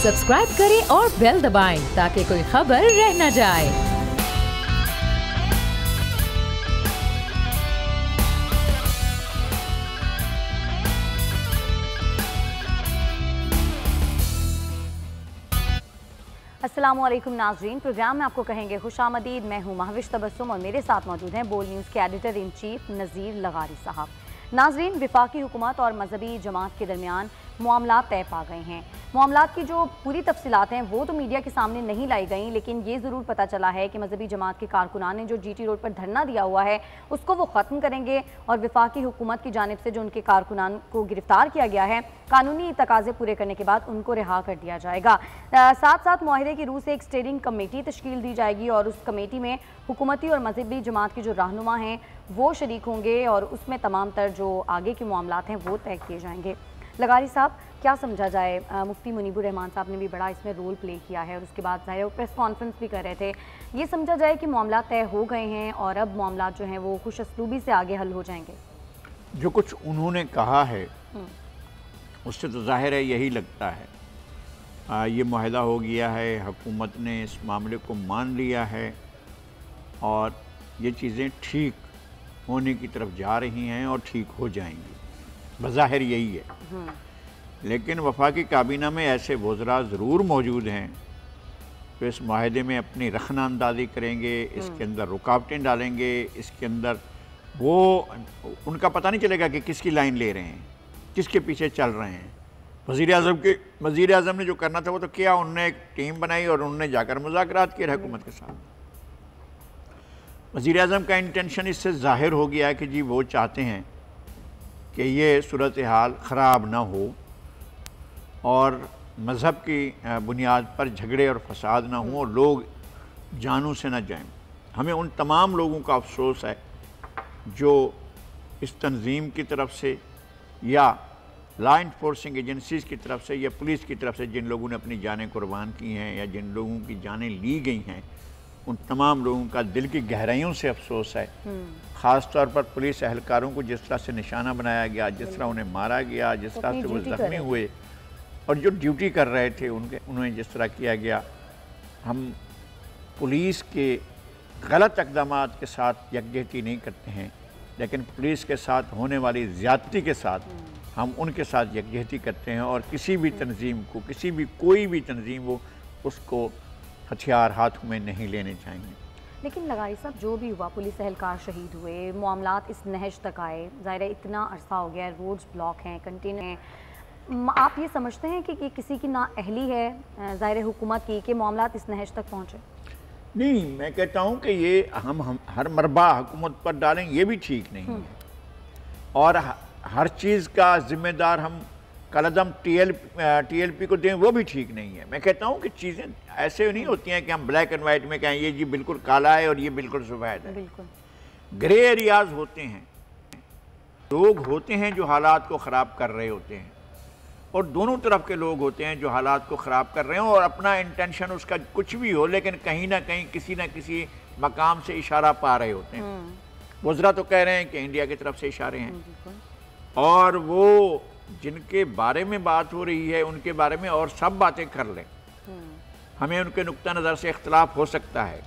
Subscribe करें और bell दबाएं ताकि कोई खबर रह न जाए। अस्सलामुअलैकुम नाजरीन, प्रोग्राम में आपको कहेंगे खुशामदीद। मैं हूँ महविश तबस्सुम और मेरे साथ मौजूद हैं बोल न्यूज़ के एडिटर इन चीफ नज़ीर लगारी साहब। नाजरीन, विफाकी हुकूमत और मजहबी जमात के दरमियान मामला तय पा गए हैं। मामलात की जो पूरी तफसीलात हैं वो तो मीडिया के सामने नहीं लाई गई, लेकिन ये ज़रूर पता चला है कि मजहबी जमात के कारकुनान ने जो GT रोड पर धरना दिया हुआ है उसको वो ख़त्म करेंगे और विफाकी हुकूमत की जानिब से जो उनके कारकुनान को गिरफ्तार किया गया है कानूनी तकाजे पूरे करने के बाद उनको रिहा कर दिया जाएगा। साथ साथ मुआहदे की रूह से एक स्टेयरिंग कमेटी तश्कील दी जाएगी और उस कमेटी में हुकूमती और मजहबी जमात के जो रहनुमा हैं वो शरीक होंगे और उसमें तमाम तर जो आगे के मामलात हैं वो तय किए जाएंगे। लगारी साहब, क्या समझा जाए? मुफ्ती मुनीबुर रहमान साहब ने भी बड़ा इसमें रोल प्ले किया है और उसके बाद ज़ाहिर प्रेस कॉन्फ्रेंस भी कर रहे थे। ये समझा जाए कि मामला तय हो गए हैं और अब मामला जो हैं वो खुश असलूबी से आगे हल हो जाएंगे? जो कुछ उन्होंने कहा है उससे तो जाहिर है यही लगता है। ये मुआहदा हो गया है, हुकूमत ने इस मामले को मान लिया है और ये चीज़ें ठीक होने की तरफ जा रही हैं और ठीक हो जाएंगी, बज़ाहिर यही है। लेकिन वफाकी काबीना में ऐसे वज़रा ज़रूर मौजूद हैं तो इस माहदे में अपनी रखना अंदाज़ी करेंगे, इसके अंदर रुकावटें डालेंगे, इसके अंदर वो उनका पता नहीं चलेगा कि किसकी लाइन ले रहे हैं, किसके पीछे चल रहे हैं। वज़ीर आज़म ने जो करना था वो तो किया, उन्होंने एक टीम बनाई और उन्होंने जाकर मुज़ाकरात किए हुकूमत के साथ। वज़ीर आज़म का इंटेंशन इससे ज़ाहिर हो गया है कि जी वो चाहते हैं कि ये सूरत हाल ख़राब ना हो और मज़हब की बुनियाद पर झगड़े और फसाद ना हो और लोग जानों से ना जाएं। हमें उन तमाम लोगों का अफसोस है जो इस तंजीम की तरफ से या लॉ इन्फोर्सिंग एजेंसीज़ की तरफ से या पुलिस की तरफ से जिन लोगों ने अपनी जानें कुर्बान की हैं या जिन लोगों की जानें ली गई हैं, उन तमाम लोगों का दिल की गहराइयों से अफसोस है। ख़ास तौर पर पुलिस एहलकारों को जिस तरह से निशाना बनाया गया, जिस तरह उन्हें मारा गया, जिस तरह से वो ज़ख्मी हुए और जो ड्यूटी कर रहे थे उन्हें जिस तरह किया गया। हम पुलिस के गलत इक़दामात के साथ यकजहती नहीं करते हैं, लेकिन पुलिस के साथ होने वाली ज़्यादती के साथ हम उनके साथ यकजहती करते हैं और किसी भी तंजीम को, कोई भी तंजीम हो, उसको हथियार हाथ में नहीं लेने चाहिए। लेकिन लगारी साहब, जो भी हुआ, पुलिस एहलकार शहीद हुए, मामलात इस नहज तक आए, ज़ाहिर है इतना अरसा हो गया, रोड्स ब्लॉक हैं, कंटेनर हैं, आप ये समझते हैं कि किसी की नाअहली है ज़ाहिर हुकूमत की कि मामलात इस नहज तक पहुँचे? नहीं, मैं कहता हूँ कि ये हम हर मरबा हुकूमत पर डालें, ये भी ठीक नहीं है और हर चीज़ का ज़िम्मेदार हम कलदम TLP को दें, वो भी ठीक नहीं है। मैं कहता हूँ कि चीज़ें ऐसे नहीं होती हैं कि हम ब्लैक एंड वाइट में कहें ये जी बिल्कुल काला है और ये बिल्कुल सफ़ेद है। बिल्कुल ग्रे एरियाज होते हैं, लोग होते हैं जो हालात को ख़राब कर रहे होते हैं और दोनों तरफ के लोग होते हैं जो हालात को ख़राब कर रहे हो और अपना इंटेंशन उसका कुछ भी हो, लेकिन कहीं ना कहीं किसी न किसी मकाम से इशारा पा रहे होते हैं। वज़रा तो कह रहे हैं कि इंडिया की तरफ से इशारे हैं और वो जिनके बारे में बात हो रही है उनके बारे में और सब बातें कर लें। हमें उनके नुक्ता नज़र से इख्तलाफ हो सकता है,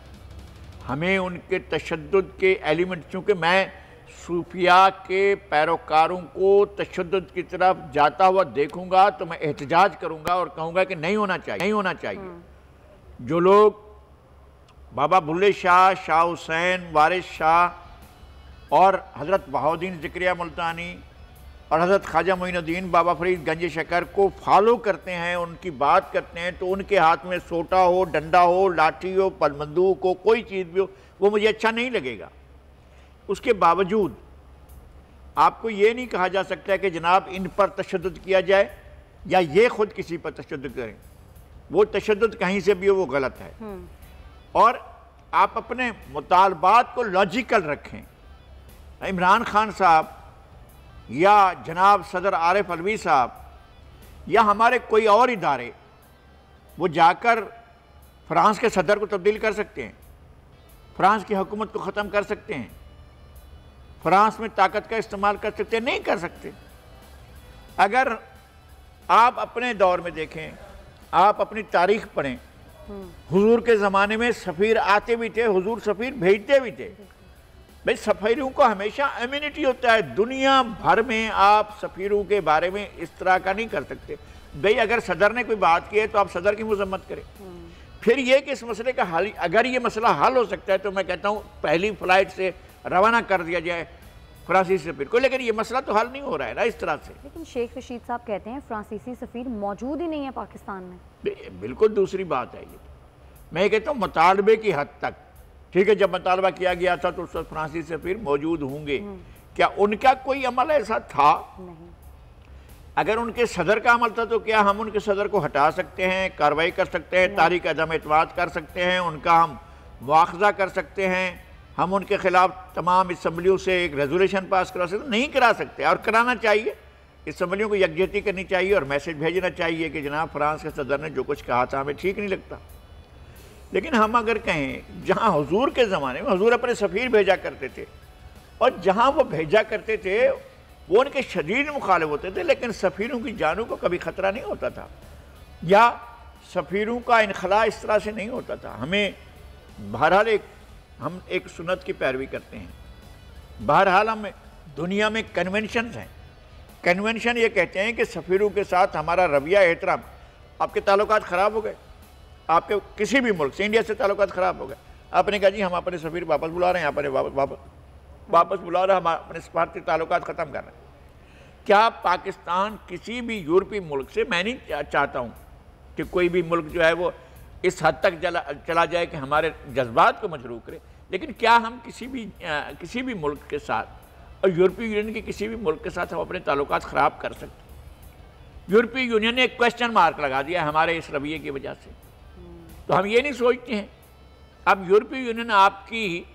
हमें उनके तशद्दुद के एलिमेंट, चूँकि मैं सूफिया के पैरोकारों को तशद्दुद की तरफ जाता हुआ देखूंगा तो मैं एहतजाज करूंगा और कहूंगा कि नहीं होना चाहिए। जो लोग बाबा बुल्ले शाह, शाह हुसैन, वारिस शाह और हज़रत बहाउद्दीन ज़िक्रिया मुल्तानी और हज़रत ख्वाजा मोइनुद्दीन बाबा फरीद गंज शकर को फॉलो करते हैं, उनकी बात करते हैं, तो उनके हाथ में सोटा हो, डंडा हो, लाठी हो, बंदूक हो, कोई चीज़ भी हो, वो मुझे अच्छा नहीं लगेगा। उसके बावजूद आपको ये नहीं कहा जा सकता कि जनाब इन पर तशद्दुद किया जाए या ये खुद किसी पर तशद्दुद करें। वो तशद्दुद कहीं से भी हो, वो गलत है। और आप अपने मुतालबात को लॉजिकल रखें। इमरान खान साहब या जनाब सदर आरिफ अलवी साहब या हमारे कोई और इदारे वो जाकर फ्रांस के सदर को तब्दील कर सकते हैं, फ्रांस की हुकूमत को ख़त्म कर सकते हैं, फ्रांस में ताकत का इस्तेमाल कर सकते हैं? नहीं कर सकते। अगर आप अपने दौर में देखें आप अपनी तारीख पढ़ें, हुजूर के ज़माने में सफ़ीर आते भी थे, हुजूर सफ़ीर भेजते भी थे। भाई सफ़ीरों को हमेशा इम्यूनिटी होता है, दुनिया भर में आप सफ़ीरों के बारे में इस तरह का नहीं कर सकते। भाई अगर सदर ने कोई बात की है तो आप सदर की मजम्मत करें। फिर ये कि इस मसले का हल, अगर ये मसला हल हो सकता है तो मैं कहता हूँ पहली फ़्लाइट से रवाना कर दिया जाए फ्रांसीसी सफ़ीर को, लेकिन ये मसला तो हल नहीं हो रहा है ना इस तरह से। लेकिन शेख रशीद साहब कहते हैं फ्रांसीसी सफ़ीर मौजूद ही नहीं है पाकिस्तान में। बिल्कुल दूसरी बात है ये। मैं कहता हूँ मुतालबे की हद तक ठीक है, जब मुतालबा किया गया था तो उस वक्त फ्रांसीसी सफ़ीर मौजूद होंगे। क्या उनका कोई अमल ऐसा था? नहीं। अगर उनके सदर का अमल था तो क्या हम उनके सदर को हटा सकते हैं, कार्रवाई कर सकते हैं, तारीख अदम एतमाद कर सकते हैं, उनका हम मुआखजा कर सकते हैं, हम उनके खिलाफ तमाम असम्बलियों से एक रेजोल्यूशन पास करा सकते? नहीं करा सकते। और कराना चाहिए, असम्बलियों को यकजहती करनी चाहिए और मैसेज भेजना चाहिए कि जनाब फ्रांस के सदर ने जो कुछ कहा था हमें ठीक नहीं लगता। लेकिन हम अगर कहें जहाँ हुजूर के ज़माने में हुजूर अपने सफ़ीर भेजा करते थे और जहाँ वो भेजा करते थे वो उनके शदीद मुखालिफ होते थे, लेकिन सफ़ीरों की जानों को कभी ख़तरा नहीं होता था या सफ़ीरों का इनखला इस तरह से नहीं होता था। हमें बहरहाल हम एक सुन्नत की पैरवी करते हैं। बहरहाल हम दुनिया में कन्वेंशन हैं। कन्वेंशन ये कहते हैं कि सफ़ीरों के साथ हमारा रवैया एहतराम, आपके ताल्लुकात ख़राब हो गए, आपके किसी भी मुल्क से, इंडिया से ताल्लुकात ख़राब हो गए, आपने कहा जी हम अपने सफ़ीर वापस बुला रहे हैं, आपने वापस बुला रहे हैं, हम अपने सफारती ताल्लुकात ख़त्म कर रहे हैं। क्या पाकिस्तान किसी भी यूरोपीय मुल्क से, मैं नहीं चाहता हूँ कि कोई भी मुल्क जो है वो इस हद तक चला जाए कि हमारे जज्बात को मजरूह करे, लेकिन क्या हम किसी भी मुल्क के साथ और यूरोपीय यूनियन के किसी भी मुल्क के साथ हम अपने ताल्लुकात ख़राब कर सकते? यूरोपीय यूनियन ने एक क्वेश्चन मार्क लगा दिया हमारे इस रवैये की वजह से। तो हम ये नहीं सोचते हैं अब यूरोपीय यूनियन आपकी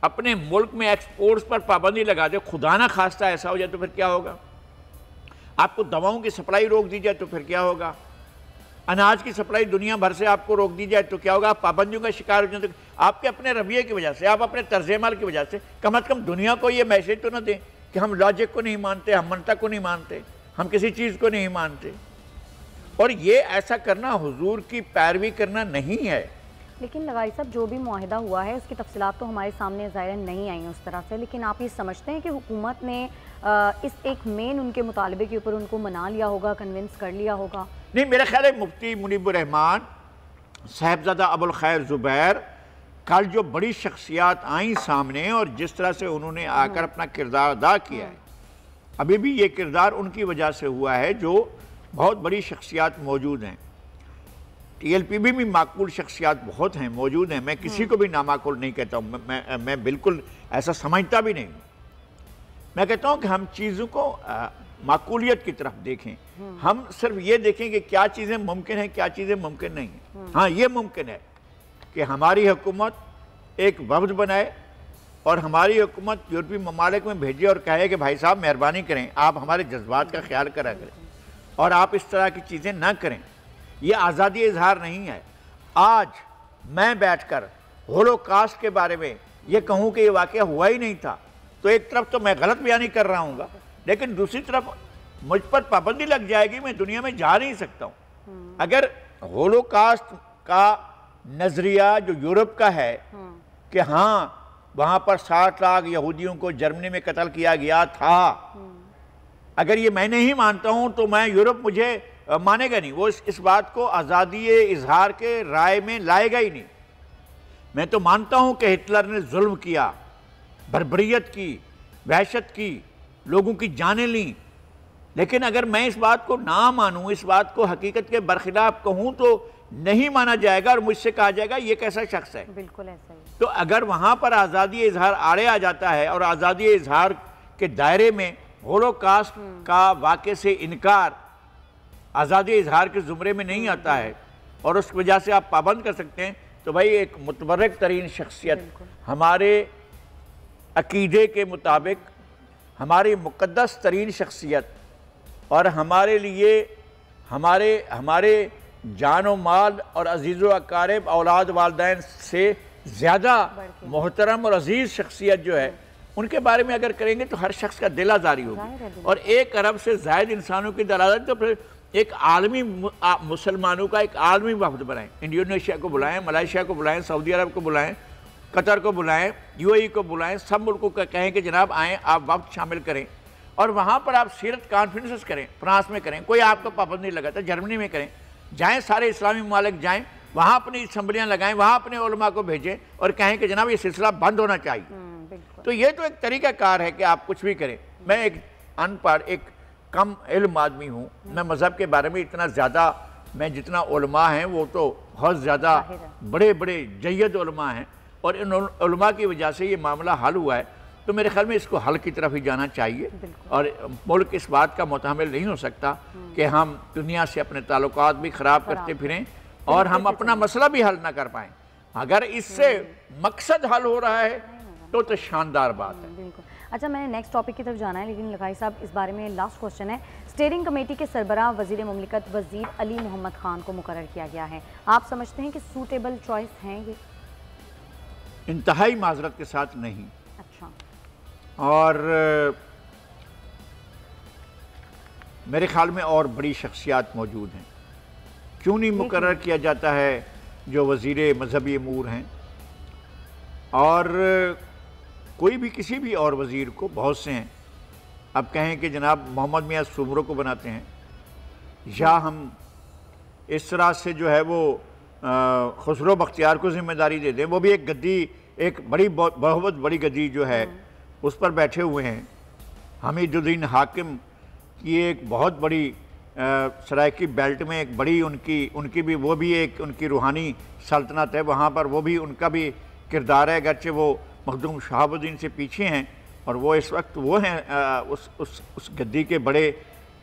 अपने मुल्क में एक्सपोर्ट्स पर पाबंदी लगा दे, खुदा ना खास्ता ऐसा हो जाए तो फिर क्या होगा? आपको दवाओं की सप्लाई रोक दी जाए तो फिर क्या होगा? अनाज की सप्लाई दुनिया भर से आपको रोक दी जाए तो क्या होगा? आप पाबंदियों का शिकार हो जाए तो आपके अपने रवैये की वजह से, आप अपने तर्ज अमल की वजह से कम से कम दुनिया को ये मैसेज तो ना दें कि हम लॉजिक को नहीं मानते, हम मनतक को नहीं मानते, हम किसी चीज़ को नहीं मानते। और ये ऐसा करना हुजूर की पैरवी करना नहीं है। लेकिन लगाई साहब जो भी मुआहिदा हुआ है उसकी तफसीलात तो हमारे सामने ज़ाहिर नहीं आई हैं उस तरह से, लेकिन आप ये समझते हैं कि हुकूमत ने इस एक मेन उनके मुतालबे के ऊपर उनको मना लिया होगा, कन्विंस कर लिया होगा? नहीं, मेरा ख्याल है मुफ्ती मुनीबुर रहमान, साहिबजादा अबुल खैर ज़ुबैर, कल जो बड़ी शख्सियात आई सामने और जिस तरह से उन्होंने आकर अपना किरदार अदा किया है, अभी भी ये किरदार उनकी वजह से हुआ है जो बहुत बड़ी शख्सियात मौजूद हैं। TLPB में माकूल शख्सियात बहुत हैं, मौजूद हैं। मैं किसी को भी नामाकूल नहीं कहता हूँ, मैं बिल्कुल ऐसा समझता भी नहीं। मैं कहता हूँ कि हम चीज़ों को माकूलियत की तरफ देखें, हम सिर्फ ये देखें कि क्या चीज़ें मुमकिन हैं, क्या चीज़ें मुमकिन नहीं हैं। हाँ, ये मुमकिन है कि हमारी हुकूमत एक वफ्द बनाए और हमारी हुकूमत यूरोपीय ममालिक में भेजे और कहे कि भाई साहब मेहरबानी करें, आप हमारे जज्बात का ख्याल करा करें और आप इस तरह की चीज़ें ना करें। ये आज़ादी इजहार नहीं है। आज मैं बैठकर होलोकास्ट के बारे में ये कहूँ कि ये वाक़या हुआ ही नहीं था तो एक तरफ तो मैं गलत बयानी कर रहा हूँ, लेकिन दूसरी तरफ मुझ पर पाबंदी लग जाएगी, मैं दुनिया में जा नहीं सकता हूँ। अगर होलोकास्ट का नज़रिया जो यूरोप का है कि हाँ वहाँ पर 60 लाख यहूदियों को जर्मनी में कत्ल किया गया था, अगर ये मैं नहीं मानता हूँ तो मैं यूरोप मुझे मानेगा नहीं, वो इस बात को आज़ादी इजहार के राय में लाएगा ही नहीं। मैं तो मानता हूँ कि हिटलर ने जुल्म किया, बर्बरियत की, वहशत की, लोगों की जानें ली, लेकिन अगर मैं इस बात को ना मानूँ, इस बात को हकीकत के बरखिलाफ कहूँ तो नहीं माना जाएगा और मुझसे कहा जाएगा ये कैसा शख्स है। बिल्कुल ऐसा ही। तो अगर वहाँ पर आज़ादी इजहार आड़े आ जाता है और आज़ादी इजहार के दायरे में होलोकास्ट का वाक़े से इनकार आज़ादी इजहार के ज़ुमरे में नहीं आता है और उस वजह से आप पाबंद कर सकते हैं, तो भाई एक मुतबर्रिक तरीन शख्सियत, हमारे अकीदे के मुताबिक हमारी मुक़द्दस तरीन शख्सियत और हमारे लिए हमारे जान व माल और अजीज़ व अकारिब औलाद वालदैन से ज़्यादा मोहतरम और अजीज़ शख्सियत जो है उनके बारे में अगर करेंगे तो हर शख्स का दिल आज़ारी होगी और 1 अरब से ज़ायद इंसानों की दलालत तो फिर एक आलमी मुसलमानों का एक आलमी वफद बनाएं, इंडोनेशिया को बुलाएं, मलेशिया को बुलाएं, सऊदी अरब को बुलाएं, कतर को बुलाएं, यूएई को बुलाएं, सब मुल्कों को कहें कि जनाब आएँ, आप वक्त शामिल करें और वहाँ पर आप सीरत कॉन्फ्रेंसेस करें, फ्रांस में करें, कोई आपको पाबंद नहीं लगाता, जर्मनी में करें, जाएँ सारे इस्लामी ममालिक जाएँ, वहाँ अपनी असम्बलियाँ लगाएं, वहाँ अपने उलमा को भेजें और कहें कि जनाब ये सिलसिला बंद होना चाहिए। तो ये तो एक तरीक़ाकार है कि आप कुछ भी करें। मैं एक अनपढ़, एक कम इल्म आदमी हूँ, मैं मज़हब के बारे में इतना ज़्यादा, मैं जितना उलमा हैं वो तो बहुत ज़्यादा बड़े बड़े जय्यद उलमा हैं और इन उलमा की वजह से ये मामला हल हुआ है। तो मेरे ख्याल में इसको हल की तरफ ही जाना चाहिए और मुल्क इस बात का मुतहमिल नहीं हो सकता कि हम दुनिया से अपने ताल्लुकात भी ख़राब करते फिरें और हम अपना मसला भी हल ना कर पाएँ। अगर इससे मकसद हल हो रहा है तो शानदार बात है। बिल्कुल। अच्छा, मैंने नेक्स्ट टॉपिक की तरफ जाना है, लेकिन लगाई साहब इस बारे में लास्ट क्वेश्चन है। स्टीयरिंग कमेटी के सरबराह वज़ीर मुमलिकत वज़ीर अली मोहम्मद ख़ान को मुकर्रर किया गया है। आप समझते हैं कि सूटेबल चॉइस हैं ये? इंतहाई माजरत के साथ नहीं। अच्छा। और मेरे ख्याल में और बड़ी शख्सियात मौजूद हैं, क्यों नहीं मुकर्रर किया जाता है जो वज़ीर मजहबी अमूर हैं, और कोई भी किसी भी और वज़ीर को, बहुत से हैं, अब कहें कि जनाब मोहम्मद मियाँ सुमरो को बनाते हैं या हम इस तरह से जो है वो खुसरो बख्तियार को जिम्मेदारी दे दें, वो भी एक गद्दी, एक बड़ी बहुत बड़ी गद्दी जो है उस पर बैठे हुए हैं। हमीदुद्दीन हाकिम की एक बहुत बड़ी सराइकी बेल्ट में एक बड़ी उनकी भी, वो भी एक उनकी रूहानी सल्तनत है, वहाँ पर वो भी उनका भी किरदार है, अगरचे वो मखदूम शहाबुद्दीन से पीछे हैं और वो इस वक्त वो हैं उस गद्दी के बड़े,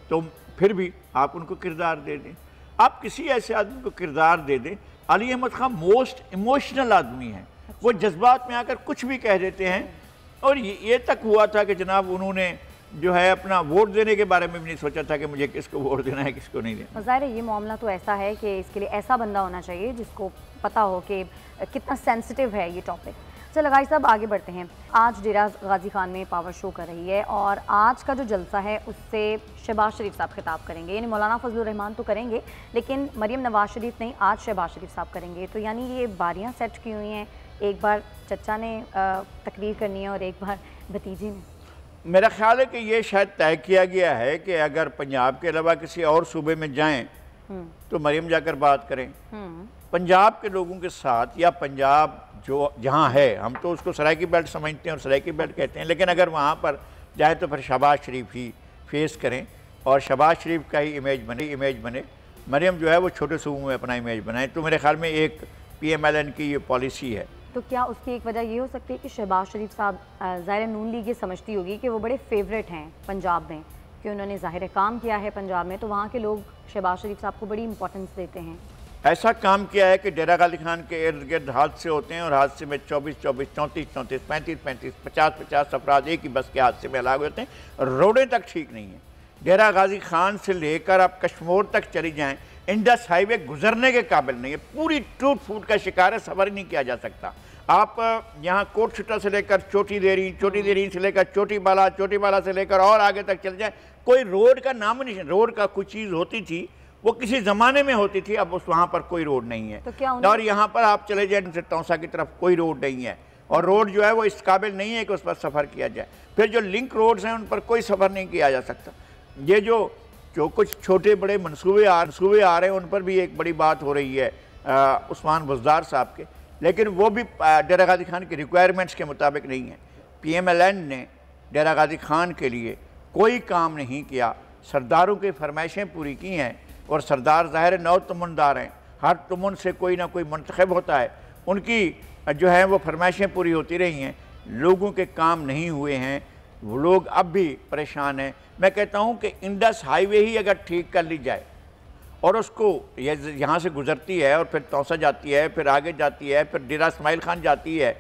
तो फिर भी आप उनको किरदार दे दें। आप किसी ऐसे आदमी को किरदार दे दें। अली अहमद खान मोस्ट इमोशनल आदमी हैं, वो जज्बात में आकर कुछ भी कह देते हैं और ये तक हुआ था कि जनाब उन्होंने जो है अपना वोट देने के बारे में भी नहीं सोचा था कि मुझे किसको वोट देना है, किसको नहीं देना। ज़ाहिर है ये मामला तो ऐसा है कि इसके लिए ऐसा बंदा होना चाहिए जिसको पता हो कि कितना सेंसिटिव है ये टॉपिक। चलो गाइस साहब आगे बढ़ते हैं। आज डेरा गाजी खान में पावर शो कर रही है और आज का जो जलसा है उससे शहबाज शरीफ साहब खिताब करेंगे, यानी मौलाना फजलुर रहमान तो करेंगे लेकिन मरीम नवाज शरीफ नहीं, आज शहबाज शरीफ साहब करेंगे। तो यानी ये बारियां सेट की हुई हैं, एक बार चचा ने तकरीर करनी है और एक बार भतीजी ने। मेरा ख्याल है कि ये शायद तय किया गया है कि अगर पंजाब के अलावा किसी और सूबे में जाएं तो मरीम जाकर बात करें पंजाब के लोगों के साथ, या पंजाब जो जहाँ है, हम तो उसको सराइकी बेल्ट समझते हैं और सराइकी बेल्ट कहते हैं, लेकिन अगर वहाँ पर जाए तो फिर शहबाज शरीफ ही फेस करें और शहबाज शरीफ का ही इमेज बने। मरीम जो है वो छोटे सूबों में अपना इमेज बनाए। तो मेरे ख्याल में एक PMLN की ये पॉलिसी है। तो क्या उसकी एक वजह ये हो सकती है कि शहबाज शरीफ साहब, ज़ाहिर नून लीग ये समझती होगी कि वो बड़े फेवरेट हैं पंजाब में, कि उन्होंने ज़ाहिर काम किया है पंजाब में, तो वहाँ के लोग शहबाज शरीफ साहब को बड़ी इंपॉर्टेंस देते हैं। ऐसा काम किया है कि डेरा गाजी खान के इर्द गिर्द हादसे होते हैं और हादसे में 24, 34, 35, 50 अफराद एक ही बस के हादसे में हलाक होते हैं। रोडें तक ठीक नहीं है। डेरा गाजी खान से लेकर आप कश्मीर तक चली जाएं, इंडस हाईवे गुजरने के काबिल नहीं है, पूरी टूट फूट का शिकार है, सफ़र नहीं किया जा सकता। आप यहाँ कोटशुटा से लेकर चोटी देरी से लेकर चोटी बाला से लेकर और आगे तक चले जाएं, कोई रोड का नाम नहीं। रोड का कुछ चीज़ होती थी वो किसी ज़माने में होती थी, अब उस वहाँ पर कोई रोड नहीं है। तो और यहाँ पर आप चले जाएं से तौसा की तरफ कोई रोड नहीं है और रोड जो है वो इस काबिल नहीं है कि उस पर सफ़र किया जाए। फिर जो लिंक रोड्स हैं उन पर कोई सफ़र नहीं किया जा सकता। ये जो कुछ छोटे बड़े मनसूबे आ रहे हैं उन पर भी एक बड़ी बात हो रही है उस्मान बुज़दार साहब के, लेकिन वो भी डेरा गाजी खान की रिक्वायरमेंट्स के मुताबिक नहीं है। PMLN ने डेरा गाजी खान के लिए कोई काम नहीं किया, सरदारों की फरमाइशें पूरी की हैं और सरदार ज़ाहिर 9 तुमनदार हैं, हर तुमन से कोई ना कोई मुंतखब होता है, उनकी जो है वो फरमाइशें पूरी होती रही हैं। लोगों के काम नहीं हुए हैं, वो लोग अब भी परेशान हैं। मैं कहता हूँ कि इंडस हाईवे ही अगर ठीक कर ली जाए और उसको यहाँ से गुजरती है और फिर तौसा जाती है, फिर आगे जाती है, फिर डेरा इस्माइल खान जाती है,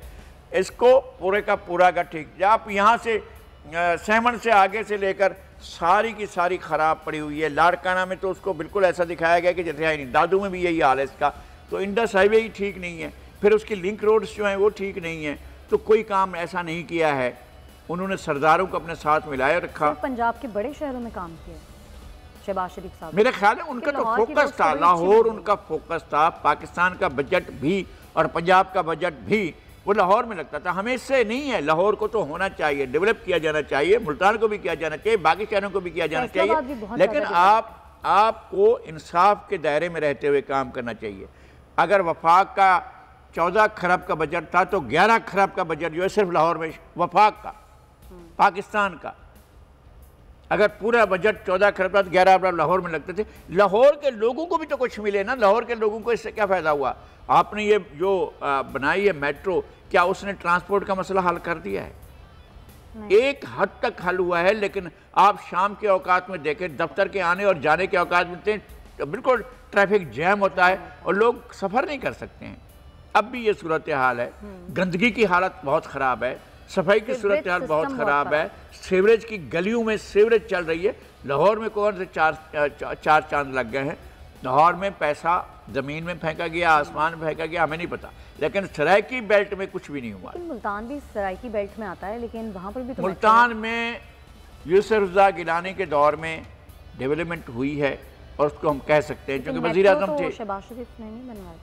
इसको पूरे का पूरा का ठीक, आप यहाँ से सहमन से आगे से लेकर सारी की सारी ख़राब पड़ी हुई है। लाड़काना में तो उसको बिल्कुल ऐसा दिखाया गया कि जैसे है नहीं, दादू में भी यही हाल है इसका। तो इंडस हाईवे ही ठीक नहीं है, फिर उसकी लिंक रोड्स जो हैं वो ठीक नहीं है। तो कोई काम ऐसा नहीं किया है, उन्होंने सरदारों को अपने साथ मिलाए रखा। पंजाब के बड़े शहरों में काम किया, शहबाज शरीफ साहब। मेरे ख्याल है उनका तो फोकस था, लाहौर उनका फोकस था। पाकिस्तान का बजट भी और पंजाब का बजट भी वो लाहौर में लगता था। हमें इससे नहीं है, लाहौर को तो होना चाहिए, डेवलप किया जाना चाहिए, मुल्तान को भी किया जाना चाहिए, बाकी शहरों को भी किया जाना चाहिए, लेकिन आपको इंसाफ के दायरे में रहते हुए काम करना चाहिए। अगर वफाक का 14 खरब का बजट था तो 11 खरब का बजट जो है सिर्फ लाहौर में, वफाक का, पाकिस्तान का। अगर पूरा बजट 14 खरब था तो 11 अरब लाहौर में लगते थे। लाहौर के लोगों को भी तो कुछ मिले ना, लाहौर के लोगों को इससे क्या फ़ायदा हुआ? आपने ये जो बनाई है मेट्रो, क्या उसने ट्रांसपोर्ट का मसला हल कर दिया है? एक हद तक हल हुआ है, लेकिन आप शाम के औकात में देखें, दफ्तर के आने और जाने के औकात में तो बिल्कुल ट्रैफिक जैम होता है और लोग सफ़र नहीं कर सकते हैं। अब भी ये सूरत हाल है। गंदगी की हालत बहुत ख़राब है, सफाई की सूरत हाल बहुत ख़राब है, सीवरेज की गलियों में सीवरेज चल रही है। लाहौर में कौन से चार चांद लग गए हैं? लाहौर में पैसा ज़मीन में फेंका गया, आसमान में फेंका गया, हमें नहीं पता, लेकिन सराइकी बेल्ट में कुछ भी नहीं हुआ। मुल्तान भी सराइकी बेल्ट में आता है, लेकिन वहाँ पर भी तो मुल्तान में यूसुफ रज़ा गिलानी के दौर में डेवलपमेंट हुई है और उसको हम कह सकते हैं, क्योंकि वज़ीर आज़म थे। शहबाज शरीफ ने नहीं बनवाया।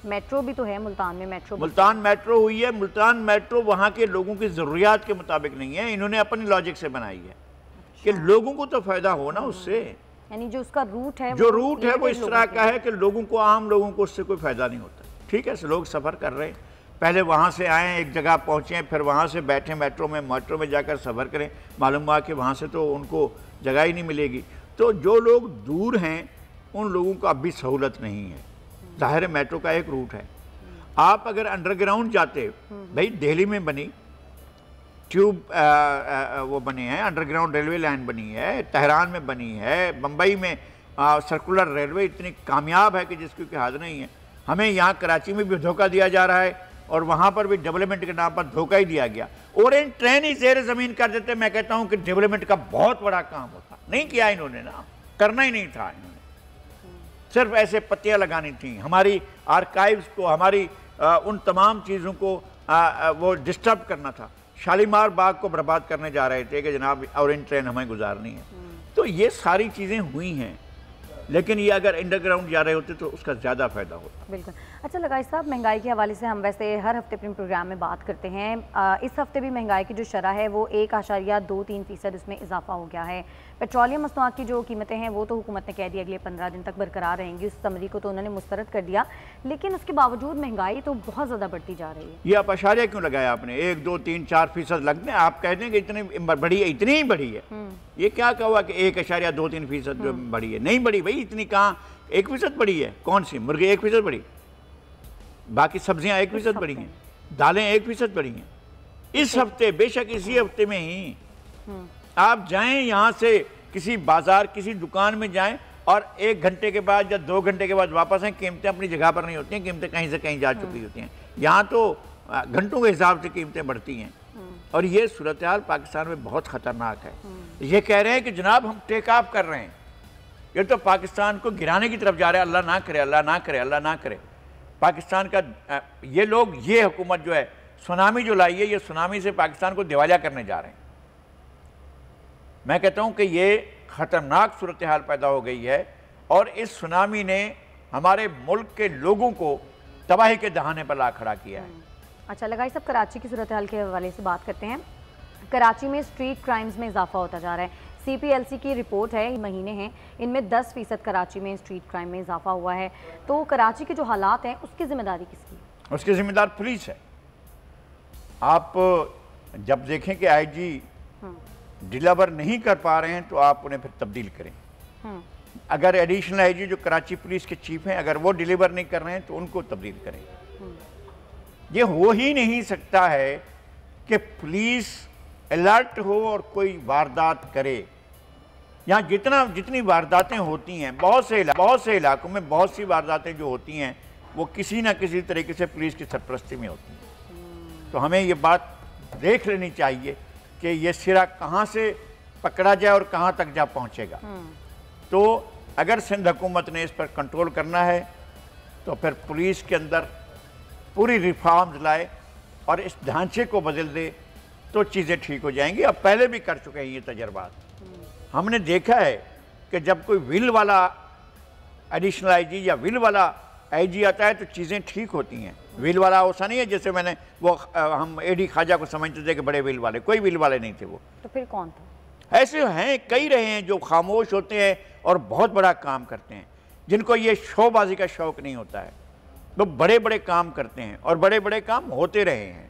मेट्रो भी तो है मुल्तान में, मुल्तान मेट्रो हुई है। मुल्तान मेट्रो वहाँ के लोगों की ज़रूरियात के मुताबिक नहीं है, इन्होंने अपनी लॉजिक से बनाई है कि लोगों को तो फ़ायदा हो ना उससे। यानी जो उसका रूट है, जो रूट है वो इस तरह का है कि लोगों को, आम लोगों को उससे कोई फ़ायदा नहीं होता। ठीक है, लोग सफ़र कर रहे हैं, पहले वहाँ से आएँ, एक जगह पहुँचें, फिर वहाँ से बैठें मेट्रो में जाकर सफ़र करें, मालूम हुआ कि वहाँ से तो उनको जगह ही नहीं मिलेगी। तो जो लोग दूर हैं उन लोगों को अब भी सहूलत नहीं है। ज़ाहिर है मेट्रो का एक रूट है। आप अगर अंडरग्राउंड जाते, भाई दिल्ली में बनी ट्यूब वो बने हैं, अंडरग्राउंड रेलवे लाइन बनी है, तेहरान में बनी है, बम्बई में सर्कुलर रेलवे इतनी कामयाब है कि जिसकी कोई हद नहीं है। हमें यहाँ कराची में भी धोखा दिया जा रहा है और वहाँ पर भी डेवलपमेंट के नाम पर धोखा ही दिया गया। ओरेंज ट्रेन ही ज़ेर ज़मीन कर देते। मैं कहता हूँ कि डेवलपमेंट का बहुत बड़ा काम होता, नहीं किया इन्होंने ना, करना ही नहीं था इन्होंने, सिर्फ ऐसे पत्तियाँ लगानी थी। हमारी आर्काइव्स को, हमारी उन तमाम चीज़ों को वो डिस्टर्ब करना था। शालीमार बाग को बर्बाद करने जा रहे थे कि जनाब ऑरेंज ट्रेन हमें गुजारनी है। तो ये सारी चीज़ें हुई हैं, लेकिन ये अगर अंडरग्राउंड जा रहे होते तो उसका ज़्यादा फ़ायदा होता। बिल्कुल। अच्छा लगाई साहब, महंगाई के हवाले से हम वैसे हर हफ्ते अपने प्रोग्राम में बात करते हैं। इस हफ्ते भी महंगाई की जो शरह है वो 1.23% इसमें इजाफा हो गया है। पेट्रोलियम मसनूआत की जो कीमतें हैं वो तो हुकूमत ने कह दी अगले 15 दिन तक बरकरार रहेंगी, उस समरी को तो उन्होंने मुस्तरद कर दिया, लेकिन उसके बावजूद महंगाई तो बहुत ज़्यादा बढ़ती जा रही है। ये आप अशारिया क्यों लगाया आपने? 1, 2, 3, 4% लगते हैं, आप कहते हैं कि इतनी बढ़ी है, इतनी ही बढ़ी है। ये क्या कहा कि 1.23% जो बढ़ी है? नहीं बढ़ी भाई, इतनी कहाँ 1% बढ़ी है? कौन सी मुर्गी 1% बढ़ी? बाकी सब्जियां 1% बढ़ी हैं, दालें 1% बढ़ी हैं। इस हफ्ते, बेशक इसी हफ्ते में ही आप जाएं यहाँ से किसी बाजार, किसी दुकान में जाएं और 1 घंटे के बाद या 2 घंटे के बाद वापस आएं, कीमतें अपनी जगह पर नहीं होती हैं, कीमतें कहीं से कहीं जा चुकी होती हैं। यहाँ तो घंटों के हिसाब से कीमतें बढ़ती हैं और ये सूरत हाल पाकिस्तान में बहुत ख़तरनाक है। ये कह रहे हैं कि जनाब हम टेक ऑफ कर रहे हैं, ये तो पाकिस्तान को गिराने की तरफ जा रहे हैं। अल्लाह ना करे, अल्लाह ना करे, अल्लाह ना करे। पाकिस्तान का ये लोग, ये हुकूमत जो है, सुनामी जो लाई है, ये सुनामी से पाकिस्तान को दिवालिया करने जा रहे हैं। मैं कहता हूँ कि ये ख़तरनाक सूरत हाल पैदा हो गई है और इस सुनामी ने हमारे मुल्क के लोगों को तबाही के दहाने पर ला खड़ा किया है। अच्छा लगाई साहब, कराची की सूरत हाल के हवाले से बात करते हैं। कराची में स्ट्रीट क्राइम्स में इजाफा होता जा रहा है। CPLC की रिपोर्ट है, महीने हैं, इनमें 10% कराची में स्ट्रीट क्राइम में इजाफा हुआ है। तो कराची के जो हालात हैं उसकी जिम्मेदारी किसकी? उसकी जिम्मेदार पुलिस है। आप जब देखें कि IG डिलीवर नहीं कर पा रहे हैं तो आप उन्हें फिर तब्दील करें। अगर एडिशनल IG जो कराची पुलिस के चीफ हैं, अगर वो डिलीवर नहीं कर रहे हैं तो उनको तब्दील करें। ये हो ही नहीं सकता है कि पुलिस अलर्ट हो और कोई वारदात करे। यहाँ जितनी वारदातें होती हैं, बहुत से इलाकों में बहुत सी वारदातें जो होती हैं वो किसी ना किसी तरीके से पुलिस की सरपरस्ती में होती हैं। तो हमें ये बात देख लेनी चाहिए कि ये सिरा कहाँ से पकड़ा जाए और कहाँ तक जा पहुँचेगा। तो अगर सिंध हुकूमत ने इस पर कंट्रोल करना है तो फिर पुलिस के अंदर पूरी रिफॉर्म्स लाए और इस ढांचे को बदल दे तो चीज़ें ठीक हो जाएंगी। अब पहले भी कर चुके हैं ये तजर्बात। हमने देखा है कि जब कोई विल वाला एडिशनल आईजी या विल वाला आईजी आता है तो चीज़ें ठीक होती हैं। विल वाला ऐसा नहीं है जैसे मैंने वो हम एडी ख्वाजा को समझते थे कि बड़े विल वाले, कोई विल वाले नहीं थे वो। तो फिर कौन था? ऐसे हैं, कई रहे हैं जो खामोश होते हैं और बहुत बड़ा काम करते हैं, जिनको ये शोबाजी का शौक़ नहीं होता है। वो बड़े बड़े काम करते हैं और बड़े बड़े काम होते रहे हैं।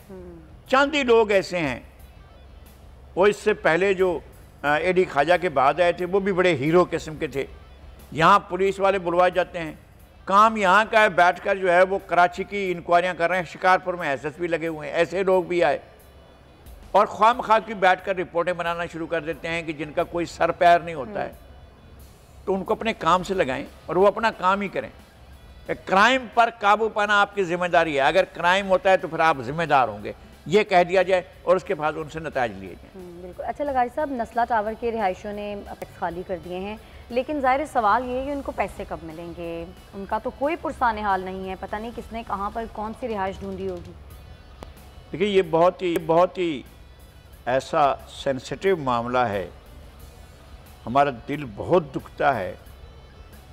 चांदी लोग ऐसे हैं, वो इससे पहले जो एडी ख्वाजा के बाद आए थे वो भी बड़े हीरो किस्म के थे। यहाँ पुलिस वाले बुलवाए जाते हैं, काम यहाँ का है, बैठकर जो है वो कराची की इंक्वायरियाँ कर रहे हैं, शिकारपुर में SSP लगे हुए हैं, ऐसे लोग भी आए और ख्वाम खा की बैठकर रिपोर्टें बनाना शुरू कर देते हैं कि जिनका कोई सर पैर नहीं होता है। तो उनको अपने काम से लगाएं और वो अपना काम ही करें। क्राइम पर काबू पाना आपकी जिम्मेदारी है, अगर क्राइम होता है तो फिर आप जिम्मेदार होंगे, ये कह दिया जाए और उसके बाद उनसे नताइज लिए जाए। बिल्कुल। अच्छा लगारी साहब, नस्ला टावर के रिहायशियों ने अपेक्स खाली कर दिए हैं, लेकिन ज़ाहिर सवाल ये है कि उनको पैसे कब मिलेंगे? उनका तो कोई पुरसाने हाल नहीं है, पता नहीं किसने कहाँ पर कौन सी रिहाइश ढूंढी होगी। देखिए ये बहुत ही ऐसा सेंसिटिव मामला है, हमारा दिल बहुत दुखता है,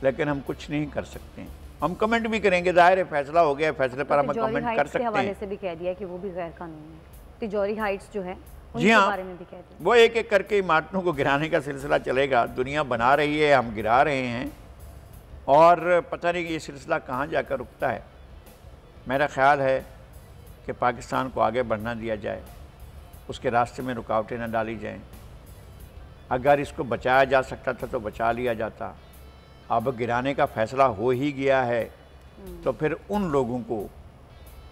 लेकिन हम कुछ नहीं कर सकते। हम कमेंट भी करेंगे, जाहिर है फैसला हो गया, फैसले पर हम कमेंट कर सकते हैं। हवाले से भी कह दिया कि वो भी गैर कानूनी है, तिजोरी हाइट्स जो है जी हाँ, बारे में भी कह दिया। वो एक एक करके इमारतों को गिराने का सिलसिला चलेगा। दुनिया बना रही है, हम गिरा रहे हैं और पता नहीं कि ये सिलसिला कहाँ जाकर रुकता है। मेरा ख्याल है कि पाकिस्तान को आगे बढ़ना दिया जाए, उसके रास्ते में रुकावटें न डाली जाएं। अगर इसको बचाया जा सकता था तो बचा लिया जाता। अब गिराने का फ़ैसला हो ही गया है तो फिर उन लोगों को,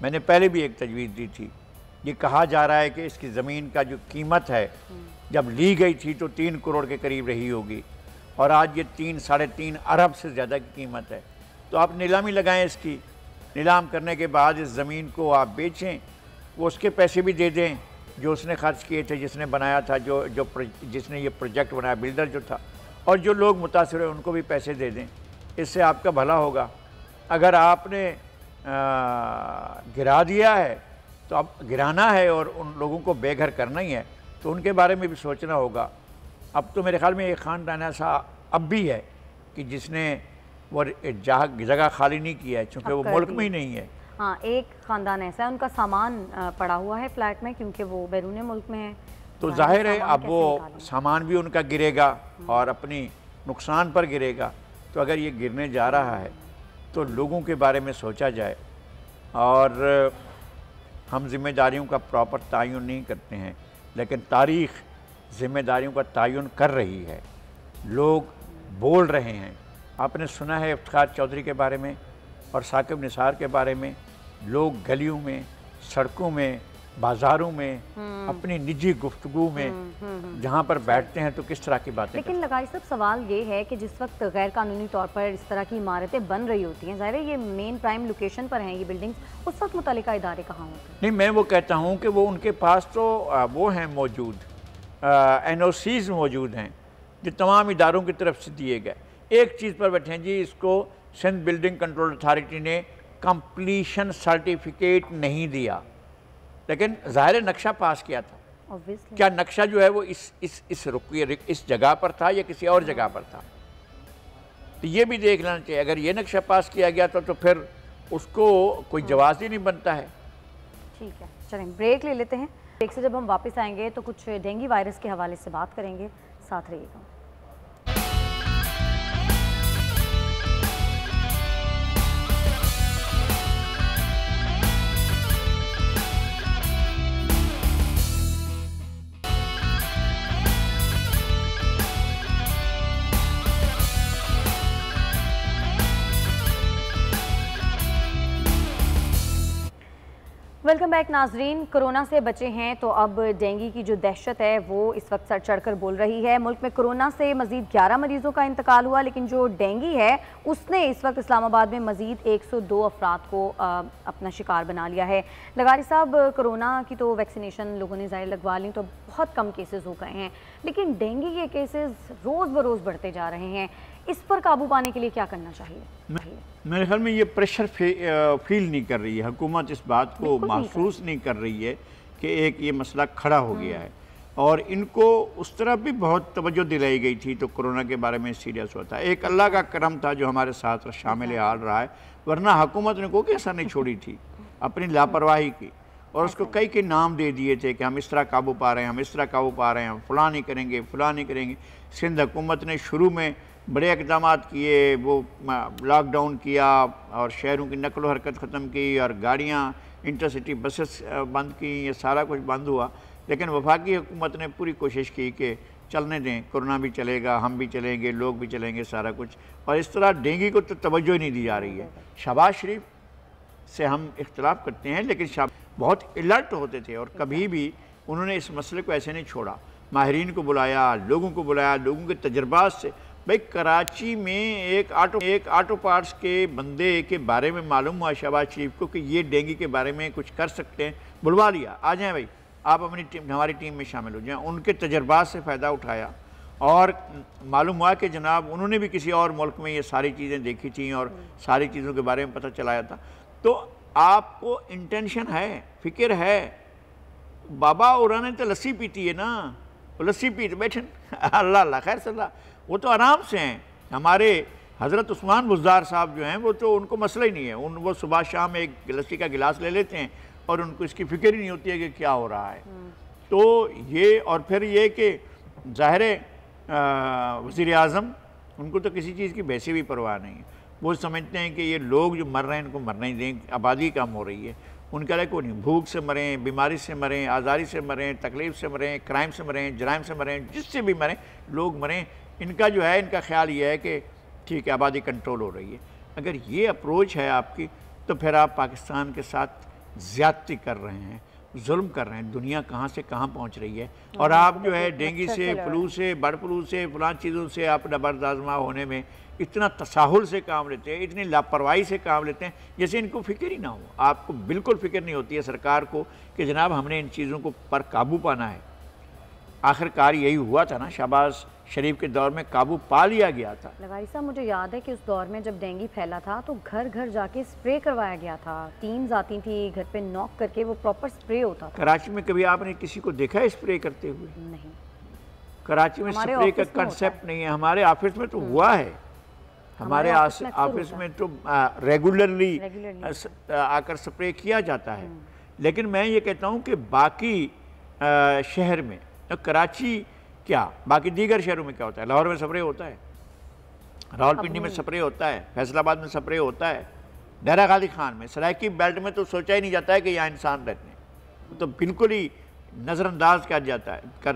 मैंने पहले भी एक तजवीज़ दी थी, ये कहा जा रहा है कि इसकी ज़मीन का जो कीमत है जब ली गई थी तो 3 करोड़ के करीब रही होगी और आज ये 3-3.5 अरब से ज़्यादा की कीमत है। तो आप नीलामी लगाएं इसकी, नीलाम करने के बाद इस ज़मीन को आप बेचें, वो उसके पैसे भी दे दें जो उसने खर्च किए थे, जिसने बनाया था, जिसने ये प्रोजेक्ट बनाया, बिल्डर जो था, और जो लोग मुतासिर हैं उनको भी पैसे दे दें। इससे आपका भला होगा। अगर आपने गिरा दिया है तो अब गिराना है और उन लोगों को बेघर करना ही है, तो उनके बारे में भी सोचना होगा। अब तो मेरे ख्याल में एक ख़ानदान ऐसा अब भी है कि जिसने वो जगह खाली नहीं किया है, चूँकि वो मुल्क में ही नहीं है। हाँ, एक ख़ानदान ऐसा है, उनका सामान पड़ा हुआ है फ्लैट में क्योंकि वो बैरून मुल्क में है। तो जाहिर है अब वो सामान भी उनका गिरेगा और अपनी नुकसान पर गिरेगा। तो अगर ये गिरने जा रहा है तो लोगों के बारे में सोचा जाए। और हम जिम्मेदारियों का प्रॉपर तयन नहीं करते हैं, लेकिन तारीख़ जिम्मेदारियों का तयन कर रही है। लोग बोल रहे हैं, आपने सुना है इफ्तिखार चौधरी के बारे में और साकिब निसार के बारे में। लोग गलियों में, सड़कों में, बाज़ारों में, अपनी निजी गुफ्तगू में जहाँ पर बैठते हैं तो किस तरह की बातें। लेकिन लगाई सब सवाल ये है कि जिस वक्त गैर कानूनी तौर पर इस तरह की इमारतें बन रही होती हैं, ज़ाहिर है ये मेन प्राइम लोकेशन पर हैं ये बिल्डिंग्स, उस वक्त मुतल्लिका इदारे कहाँ होते हैं? नहीं, मैं वो कहता हूँ कि वो उनके पास तो वो हैं मौजूद, NOCs मौजूद हैं जो तमाम इदारों की तरफ से दिए गए। एक चीज़ पर बैठे हैं जी, इसको सिंध बिल्डिंग कंट्रोल अथॉरिटी ने कंप्लीशन सर्टिफिकेट नहीं दिया, लेकिन ज़ाहिर नक्शा पास किया था। Obviously. क्या नक्शा जो है वो इस जगह पर था या किसी और जगह पर था? तो ये भी देख लेना चाहिए। अगर ये नक्शा पास किया गया तो फिर उसको कोई जवाब ही नहीं बनता है। ठीक है, चलें ब्रेक ले लेते हैं। ब्रेक से जब हम वापस आएंगे तो कुछ डेंगू वायरस के हवाले से बात करेंगे, साथ रहिएगा। वेलकम बैक नाजरीन। कोरोना से बचे हैं तो अब डेंगू की जो दहशत है वो इस वक्त सर चढ़कर बोल रही है। मुल्क में कोरोना से मजीद 11 मरीजों का इंतकाल हुआ, लेकिन जो डेंगू है उसने इस वक्त इस्लामाबाद में मजीद 102 अफराद को अपना शिकार बना लिया है। लगारी साहब, कोरोना की तो वैक्सीनेशन लोगों ने ज़ाहिर लगवा ली तो बहुत कम केसेस हो गए हैं, लेकिन डेंगू के केसेस रोज़ बरोज़ बढ़ते जा रहे हैं। इस पर काबू पाने के लिए क्या करना चाहिए? मेरे ख्याल में ये प्रेशर फील नहीं कर रही है हुकूमत, इस बात को महसूस नहीं कर रही है कि एक ये मसला खड़ा हो गया है। और इनको उस तरफ भी बहुत तवज्जो दिलाई गई थी, तो कोरोना के बारे में सीरियस हुआ था। एक अल्लाह का करम था जो हमारे साथ शामिल हाल रहा है, वरना हुकूमत ने कोई असर नहीं छोड़ी थी अपनी लापरवाही की, और उसको कई कई नाम दे दिए थे कि हम इस तरह काबू पा रहे हैं, हम इस तरह काबू पा रहे हैं, हम फलां नहीं करेंगे, फलां नहीं करेंगे। सिंध हुकूमत ने शुरू में बड़े इक़दाम किए, वो लॉकडाउन किया और शहरों की नकल व हरकत ख़त्म की और गाड़ियाँ इंटरसिटी बसेस बंद की, ये सारा कुछ बंद हुआ। लेकिन वफाकी हुकूमत ने पूरी कोशिश की कि चलने दें, कोरोना भी चलेगा, हम भी चलेंगे, लोग भी चलेंगे, सारा कुछ। और इस तरह डेंगू को तो तवज्जो ही नहीं दी जा रही है। शहबाज शरीफ से हम इख्तलाफ करते हैं, लेकिन बहुत अलर्ट होते थे और कभी भी उन्होंने इस मसले को ऐसे नहीं छोड़ा। माहिरीन को बुलाया, लोगों को बुलाया, लोगों के तजर्बात से। भाई कराची में एक ऑटो पार्ट्स के बंदे के बारे में मालूम हुआ शहबाज शरीफ को कि ये डेंगू के बारे में कुछ कर सकते हैं, बुलवा लिया, आ जाएं भाई, आप अपनी टीम, हमारी टीम में शामिल हो जाएं। उनके तजर्बात से फ़ायदा उठाया और मालूम हुआ कि जनाब उन्होंने भी किसी और मुल्क में ये सारी चीज़ें देखी थी और सारी चीज़ों के बारे में पता चलाया था। तो आपको इंटेंशन है, फ़िक्र है। बाबा उन्होंने तो लस्सी पीती है ना, वो लस्सी पी तो बैठे अल्लाह अल्लाह खैर सल्ला, वो तो आराम से हैं। हमारे हज़रत उस्मान बुज़दार साहब जो हैं वो तो उनको मसला ही नहीं है, वो सुबह शाम एक लस्सी का गिलास ले लेते हैं और उनको इसकी फ़िक्र ही नहीं होती है कि क्या हो रहा है। तो ये, और फिर ये कि ज़ाहिर वज़ीर आज़म, उनको तो किसी चीज़ की वैसे भी परवाह नहीं है। वो समझते हैं कि ये लोग जो मर रहे हैं इनको मरना ही दें, आबादी कम हो रही है, उनका लाइक को नहीं, भूख से मरें, बीमारी से मरें, आज़ारी से मरें, तकलीफ़ से मरें, क्राइम से मरें, जराइम से मरें, जिससे भी मरें, लोग मरें। इनका जो है, इनका ख्याल ये है कि ठीक है आबादी कंट्रोल हो रही है। अगर ये अप्रोच है आपकी, तो फिर आप पाकिस्तान के साथ ज़्यादती कर रहे हैं, जुल्म कर रहे हैं। दुनिया कहाँ से कहाँ पहुँच रही है, और आप जो है डेंगू से, फ्लू से, बर्ड फ्लू से, फलां चीज़ों से आप नबर्द आज़मा होने में इतना तसाहुल से काम लेते हैं, इतनी लापरवाही से काम लेते हैं, जैसे इनको फ़िक्र ही ना हो। आपको बिल्कुल फ़िक्र नहीं होती है सरकार को कि जनाब हमने इन चीज़ों को पर काबू पाना है। आखिरकार यही हुआ था ना, शहबाज शरीफ के दौर में काबू पा लिया गया था। लगारी साहब, मुझे याद है कि उस दौर में जब डेंगू फैला था तो घर घर जाके स्प्रे करवाया गया था, टीम्स आती थी घर पे, नॉक करके वो प्रॉपर स्प्रे होता था। कराची में कभी आपने किसी को देखा है स्प्रे करते हुए? नहीं, कराची में स्प्रे का कंसेप्ट नहीं है। हमारे ऑफिस में तो हुआ है, हमारे ऑफिस में तो रेगुलरली आकर स्प्रे किया जाता है। लेकिन मैं ये कहता हूँ कि बाकी शहर में, कराची क्या, बाकी दीगर शहरों में क्या होता है? लाहौर में स्प्रे होता है, रावलपिंडी में स्प्रे होता है, फैसलाबाद में स्प्रे होता है, डेरा गाजी खान में, सराइकी बेल्ट में तो सोचा ही नहीं जाता है कि यहाँ इंसान रहते हैं, तो बिल्कुल ही नज़रअंदाज कर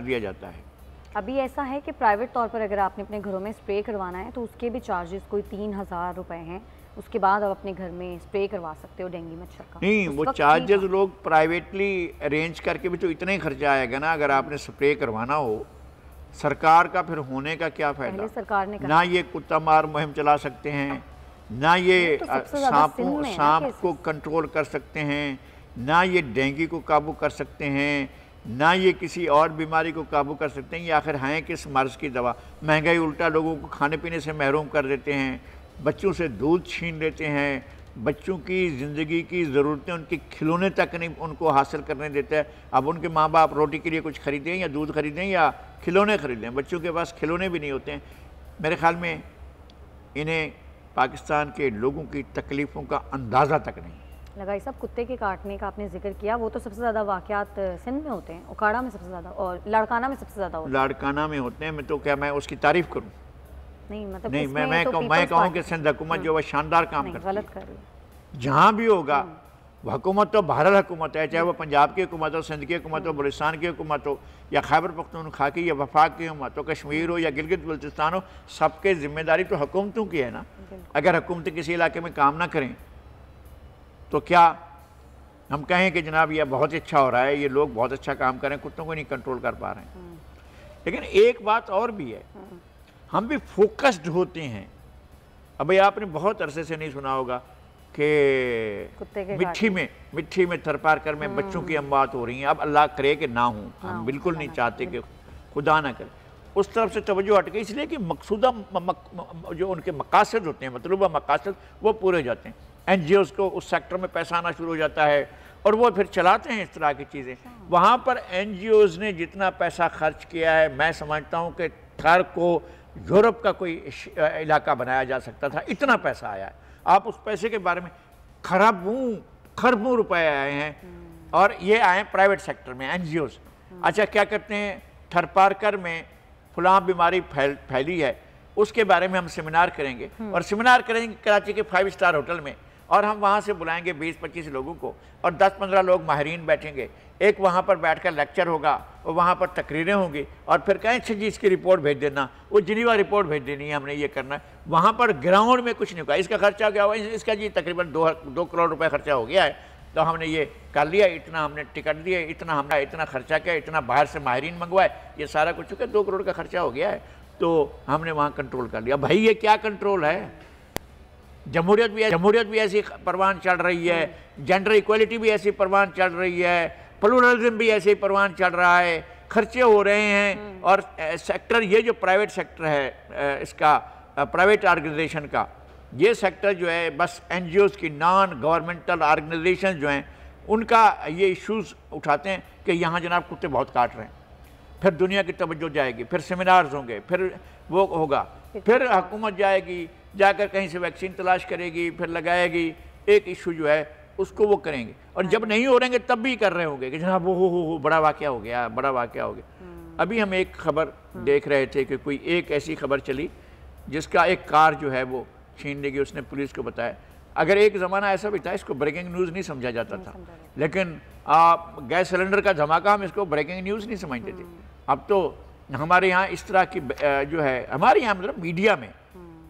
दिया जाता है। अभी ऐसा है कि प्राइवेट तौर पर अगर आपने अपने घरों में स्प्रे करवाना है तो उसके भी चार्जेस कोई 3000 रुपये हैं, उसके बाद आप अपने घर में स्प्रे करवा सकते हो डेंगू मच्छर का। नहीं, वो चार्जेस लोग प्राइवेटली अरेंज करके भी तो इतना ही खर्चा आएगा ना। अगर आपने स्प्रे करवाना हो, सरकार का फिर होने का क्या फ़ायदा? सरकार ने ना ये कुत्ता मार मुहिम चला सकते हैं, ना ये सांप को कंट्रोल कर सकते हैं, ना ये डेंगू को काबू कर सकते हैं, ना ये किसी और बीमारी को काबू कर सकते हैं। ये आखिर हैं किस मर्ज़ की दवा? महंगाई उल्टा लोगों को खाने पीने से महरूम कर देते हैं, बच्चों से दूध छीन लेते हैं, बच्चों की ज़िंदगी की ज़रूरतें, उनके खिलौने तक नहीं उनको हासिल करने देता है। अब उनके माँ बाप रोटी के लिए कुछ ख़रीदें या दूध ख़रीदें या खिलौने ख़रीदें, बच्चों के पास खिलौने भी नहीं होते हैं। मेरे ख़्याल में इन्हें पाकिस्तान के लोगों की तकलीफ़ों का अंदाज़ा तक नहीं। लगाई साहब, कुत्ते के काटने का आपने जिक्र किया, वो तो सबसे ज़्यादा वाक़यात सिंध में होते हैं, उकाड़ा में सबसे ज़्यादा और लाड़काना में सबसे ज़्यादा होते हैं। लाड़काना में होते हैं। मैं तो क्या मैं उसकी तारीफ़ करूँ? नहीं, मतलब नहीं, मैं कहूँ कि सिंध हुकूमत जो है शानदार काम करती है। गलत कर रही है। जहाँ भी होगा हुकूमत तो बहरहाल हुकूमत है, चाहे वो पंजाब की हुकूमत हो, सिंध की हुकूमत हो, बलूचिस्तान की हुकूमत हो, या खैबर पख्तूनख्वा की या वफाक की हुकूमत हो, कश्मीर हो या गिलगित बल्तिस्तान हो, सबके जिम्मेदारी तो हुकूमतों की है ना। अगर हुकूमतें किसी इलाके में काम ना करें तो क्या हम कहें कि जनाब यह बहुत अच्छा हो रहा है, ये लोग बहुत अच्छा काम कर रहे हैं, कुत्तों को नहीं कंट्रोल कर पा रहे हैं। लेकिन एक बात और भी है, हम भी फोकस्ड होते हैं। अब भाई आपने बहुत अरसे से नहीं सुना होगा कि मिट्टी में थरपार कर में बच्चों की अमवात हो रही हैं। अब अल्लाह करे कि ना हो, हम बिल्कुल नहीं चाहते कि खुदा ना करे। उस तरफ से तवज्जो हट गई, इसलिए कि मकसूदा जो उनके मकासद होते हैं, मतलूबा मकासद, वो पूरे हो जाते हैं। NGOs को उस सेक्टर में पैसा आना शुरू हो जाता है, और वो फिर चलाते हैं इस तरह की चीज़ें। वहाँ पर NGOs ने जितना पैसा खर्च किया है, मैं समझता हूँ कि थर को यूरोप का कोई इलाका बनाया जा सकता था, इतना पैसा आया है। आप उस पैसे के बारे में खरबों रुपए आए हैं, और ये आए प्राइवेट सेक्टर में NGOs। अच्छा, क्या करते हैं, थरपारकर में फलां बीमारी फैली है, उसके बारे में हम सेमिनार करेंगे, और सेमिनार करेंगे कराची के 5 स्टार होटल में, और हम वहाँ से बुलाएंगे 20-25 लोगों को, और 10-15 लोग माहिरीन बैठेंगे, एक वहाँ पर बैठकर लेक्चर होगा और वहाँ पर तकरीरें होंगी, और फिर कहें अच्छा जी इसकी रिपोर्ट भेज देना, वो जिनीवा रिपोर्ट भेज देनी है, हमने ये करना है। वहाँ पर ग्राउंड में कुछ नहीं होगा, इसका खर्चा क्या हुआ, इसका जी तकरीबन 2 करोड़ रुपये खर्चा हो गया है, तो हमने ये कर लिया, इतना हमने टिकट दिए, इतना हमने इतना खर्चा किया, इतना बाहर से माहिरीन मंगवाए, ये सारा कुछ चुका, 2 करोड़ का खर्चा हो गया है, तो हमने वहाँ कंट्रोल कर लिया। भाई ये क्या कंट्रोल है? जमहूरियत भी ऐसी परवान चढ़ रही है, जेंडर इक्वलिटी भी ऐसी परवान चढ़ रही है, प्लूरलिज्म भी ऐसे ही परवान चढ़ रहा है, खर्चे हो रहे हैं, और सेक्टर ये जो प्राइवेट सेक्टर है इसका प्राइवेट ऑर्गेनाइजेशन का, ये सेक्टर जो है बस NGOs की नॉन गवर्नमेंटल ऑर्गेनाइजेशन जो हैं उनका ये इश्यूज़ उठाते हैं कि यहाँ जनाब कुत्ते बहुत काट रहे हैं, फिर दुनिया की तवज्जो जाएगी, फिर सेमिनार्स होंगे, फिर वो होगा, फिर हुकूमत जाएगी, जाकर कहीं से वैक्सीन तलाश करेगी, फिर लगाएगी, एक इशू जो है उसको वो करेंगे, और जब नहीं हो रहेंगे तब भी कर रहे होंगे कि जनाब वो हो बड़ा वाक़या हो गया, बड़ा वाक़या हो गया। अभी हम एक खबर देख रहे थे कि कोई एक ऐसी खबर चली जिसका एक कार जो है वो छीन लेगी, उसने पुलिस को बताया। अगर एक ज़माना ऐसा भी था, इसको ब्रेकिंग न्यूज़ नहीं समझा जाता था, लेकिन गैस सिलेंडर का धमाका हम इसको ब्रेकिंग न्यूज़ नहीं समझते थे। अब तो हमारे यहाँ इस तरह की जो है, हमारे यहाँ मतलब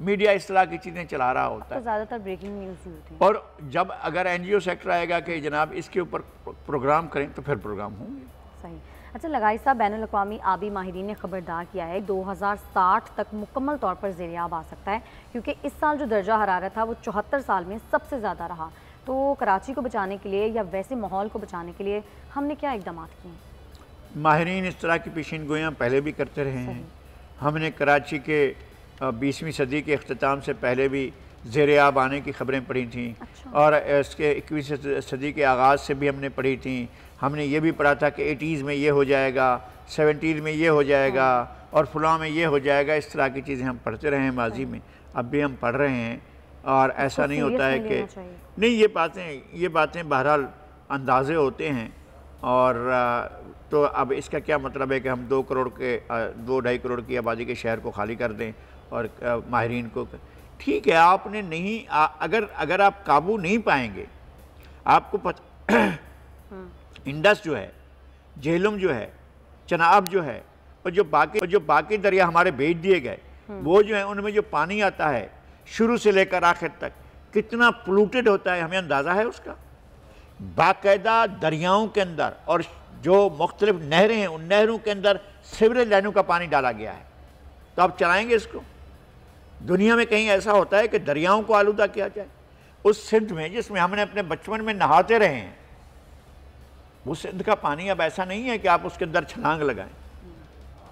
मीडिया इस तरह की चीज़ें चला रहा होता है, ज़्यादातर ब्रेकिंग न्यूज़ ही होती है। और जब अगर NGO सेक्टर आएगा कि जनाब इसके ऊपर प्रोग्राम करें तो फिर प्रोग्राम होंगे। सही। अच्छा लगाई साहब, बैनुल-अक़वामी आबी माहिरीन ने खबरदार किया है 2060 तक मुकम्मल तौर पर ज़ेर-ए-आब आ सकता है, क्योंकि इस साल जो दर्जा हरारत था वो 74 साल में सबसे ज़्यादा रहा। तो कराची को बचाने के लिए या वैसे माहौल को बचाने के लिए हमने क्या इक़दाम किए? माहिरीन इस तरह की पेशीन गोयाँ पहले भी करते रहे हैं। हमने कराची के 20वीं सदी के अख्ताम से पहले भी ज़ेर-ए-आब आने की खबरें पढ़ी थीं। अच्छा। और इसके 21वीं सदी के आगाज़ से भी हमने पढ़ी थी। हमने ये भी पढ़ा था कि 80s में ये हो जाएगा, 70s में ये हो जाएगा, और फलां में ये हो जाएगा। इस तरह की चीज़ें हम पढ़ते रहे हैं माजी में, अब भी हम पढ़ रहे हैं। और ऐसा नहीं होता है कि नहीं, ये बातें बहरहाल अंदाज़े होते हैं। और तो अब इसका क्या मतलब है कि हम 2-2.5 करोड़ की आबादी के शहर को खाली कर दें और माहिरीन को? ठीक है, आपने नहीं अगर आप काबू नहीं पाएंगे, आपको पता इंडस जो है, झेलम जो है, चनाब जो है, और जो बाकी दरिया हमारे बेच दिए गए, वो जो है उनमें जो पानी आता है शुरू से लेकर आखिर तक कितना पोल्यूटेड होता है, हमें अंदाज़ा है उसका। बाकायदा दरियाओं के अंदर और जो मुख्तलिफ नहरें हैं, उन नहरों के अंदर सीवरेज लाइनों का पानी डाला गया है। तो आप चलाएंगे इसको? दुनिया में कहीं ऐसा होता है कि दरियाओं को आलूदा किया जाए? उस सिंध में जिसमें हमने अपने बचपन में नहाते रहे हैं, वो सिंध का पानी अब ऐसा नहीं है कि आप उसके अंदर छलांग लगाएं।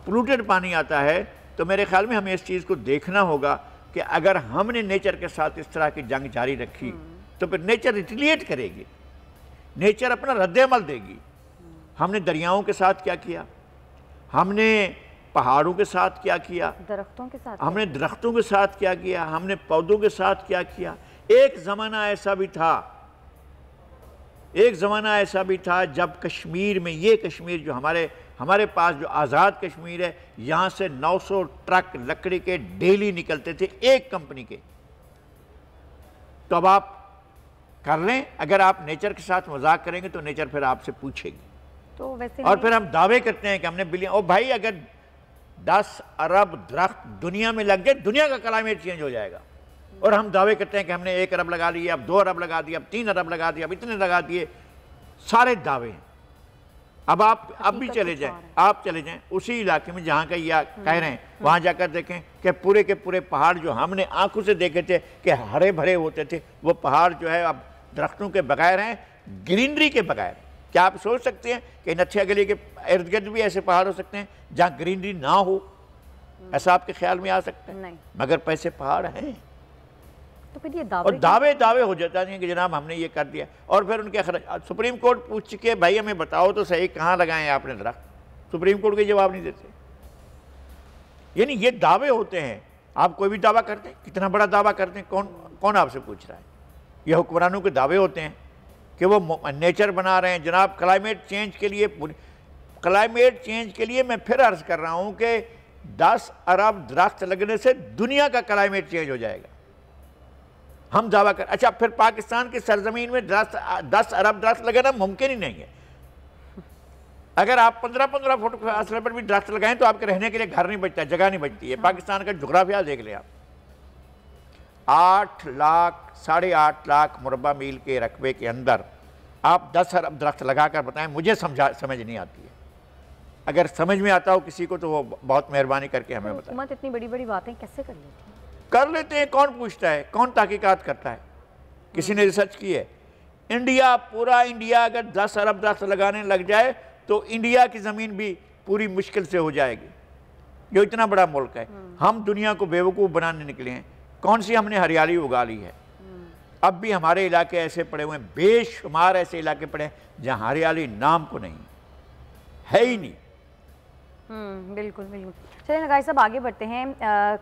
पोल्यूटेड पानी आता है। तो मेरे ख्याल में हमें इस चीज़ को देखना होगा कि अगर हमने नेचर के साथ इस तरह की जंग जारी रखी तो फिर नेचर रिटिलिएट करेगी, नेचर अपना रद्द-ए-अमल देगी। हमने दरियाओं के साथ क्या किया, हमने पहाड़ों के साथ क्या किया, दरख्तों के साथ हमने दरख्तों के साथ क्या किया, हमने पौधों के साथ क्या किया। एक ज़माना ऐसा भी था जब कश्मीर में, ये कश्मीर जो हमारे पास जो आज़ाद कश्मीर है, यहाँ से 900 ट्रक लकड़ी के डेली निकलते थे एक कंपनी के। तो अब आप कर लें, अगर आप नेचर के साथ मजाक करेंगे तो नेचर फिर आपसे पूछेगी। तो वैसे और फिर हम दावे करते हैं कि हमने बिलियन, ओ भाई अगर 10 अरब दरख्त दुनिया में लग जाए, दुनिया का क्लाइमेट चेंज हो जाएगा। और हम दावे करते हैं कि हमने 1 अरब लगा लिए, अब 2 अरब लगा दिए, अब 3 अरब लगा दिए, अब इतने लगा दिए। सारे दावे हैं। अब आप अब भी चले जाएं उसी इलाके में जहाँ का ये कह रहे हैं, वहाँ जाकर देखें कि पूरे के पूरे पहाड़ जो हमने आंखों से देखे थे कि हरे भरे होते थे, वो पहाड़ जो है अब दरख्तों के बगैर हैं, ग्रीनरी के बगैर। क्या आप सोच सकते हैं कि नथिया गली के इर्द गिर्द भी ऐसे पहाड़ हो सकते हैं जहाँ ग्रीनरी ना हो? ऐसा आपके ख्याल में आ सकता है? नहीं। मगर पैसे पहाड़ हैं। तो फिर ये और दावे हो जाता है कि जनाब हमने ये कर दिया, और फिर उनके सुप्रीम कोर्ट पूछ के भाई हमें बताओ तो सही कहाँ लगाए आपने दरख्त, सुप्रीम कोर्ट के जवाब नहीं देते। यानी ये दावे होते हैं, आप कोई भी दावा करते हैं, कितना बड़ा दावा करते हैं, कौन आपसे पूछ रहा है? ये हुक्मरानों के दावे होते हैं कि वो नेचर बना रहे हैं। जनाब क्लाइमेट चेंज के लिए मैं फिर अर्ज कर रहा हूँ कि 10 अरब दरख्त लगने से दुनिया का क्लाइमेट चेंज हो जाएगा। हम दावा कर, अच्छा फिर पाकिस्तान की सरजमीन में 10 अरब दरख्त लगाना मुमकिन ही नहीं है। अगर आप 15-15 फुट फासले पर भी दरख्त लगाएं तो आपके रहने के लिए घर नहीं बचता, जगह नहीं बचती है। पाकिस्तान का जुग्राफिया देख लें आप, 8 लाख 8.5 लाख मुरबा मील के रकबे के अंदर आप 10 अरब दरख्त लगाकर बताएं, मुझे समझ नहीं आती है। अगर समझ में आता हो किसी को तो वो बहुत मेहरबानी करके हमें बताएं। हुकूमत इतनी बड़ी बड़ी बातें कैसे कर लेती है? कर लेते हैं, कौन पूछता है, कौन तहकीकात करता है? किसी ने रिसर्च की है? पूरा इंडिया अगर 10 अरब दरख्त लगाने लग जाए तो इंडिया की ज़मीन भी पूरी मुश्किल से हो जाएगी, जो इतना बड़ा मुल्क है। हम दुनिया को बेवकूफ़ बनाने निकले हैं। कौन सी हमने हरियाली उगा ली है? अब भी हमारे इलाके ऐसे पड़े हुए हैं, बेशुमार ऐसे इलाके पड़े हैं जहाँ हरियाली नाम को नहीं है ही नहीं। बिल्कुल बिल्कुल। चलिए नगाई साहब आगे बढ़ते हैं।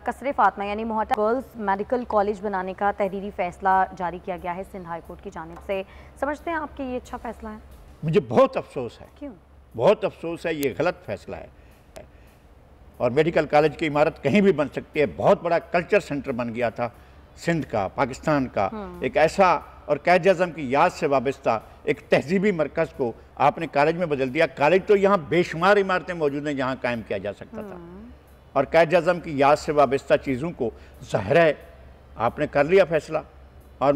कसरे फातमा यानी मोहटा गर्ल्स मेडिकल कॉलेज बनाने का तहरीरी फैसला जारी किया गया है सिंध हाई कोर्ट की जानिब से। समझते हैं आपके ये अच्छा फैसला है? मुझे बहुत अफसोस है। क्यों? बहुत अफसोस है, ये गलत फैसला है। और मेडिकल कॉलेज की इमारत कहीं भी बन सकती है। बहुत बड़ा कल्चर सेंटर बन गया था सिंध का, पाकिस्तान का, एक ऐसा, और कायद-ए-आज़म की याद से वाबस्ता एक तहजीबी मरकज़ को आपने कॉलेज में बदल दिया। कॉलेज तो यहाँ बेशुमार इमारतें मौजूद हैं जहाँ कायम किया जा सकता था, और कायद-ए-आज़म की याद से वाबस्ता चीज़ों को ज़ाहिर है आपने कर लिया फैसला। और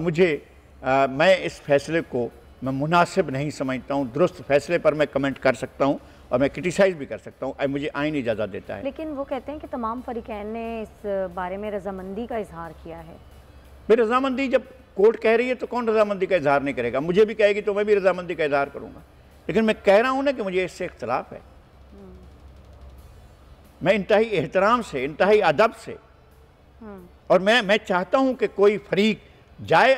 मैं इस फैसले को मैं मुनासिब नहीं समझता हूँ। दुरुस्त फैसले पर मैं कमेंट कर सकता हूँ और मैं क्रिटिसाइज़ भी कर सकता हूँ, मुझे आईन इजाज़त देता है। लेकिन वो कहते हैं कि तमाम फरीकैन ने इस बारे में रजामंदी का इजहार किया है। भाई रजामंदी जब कोर्ट कह रही है तो कौन रजामंदी का इजहार नहीं करेगा? मुझे भी कहेगी तो मैं भी रजामंदी का इजहार करूँगा। लेकिन मैं कह रहा हूँ ना कि मुझे इससे इख्तलाफ है। मैं इंतहाई एहतराम से, इंतहाई अदब से, और मैं चाहता हूँ कि कोई फरीक जाए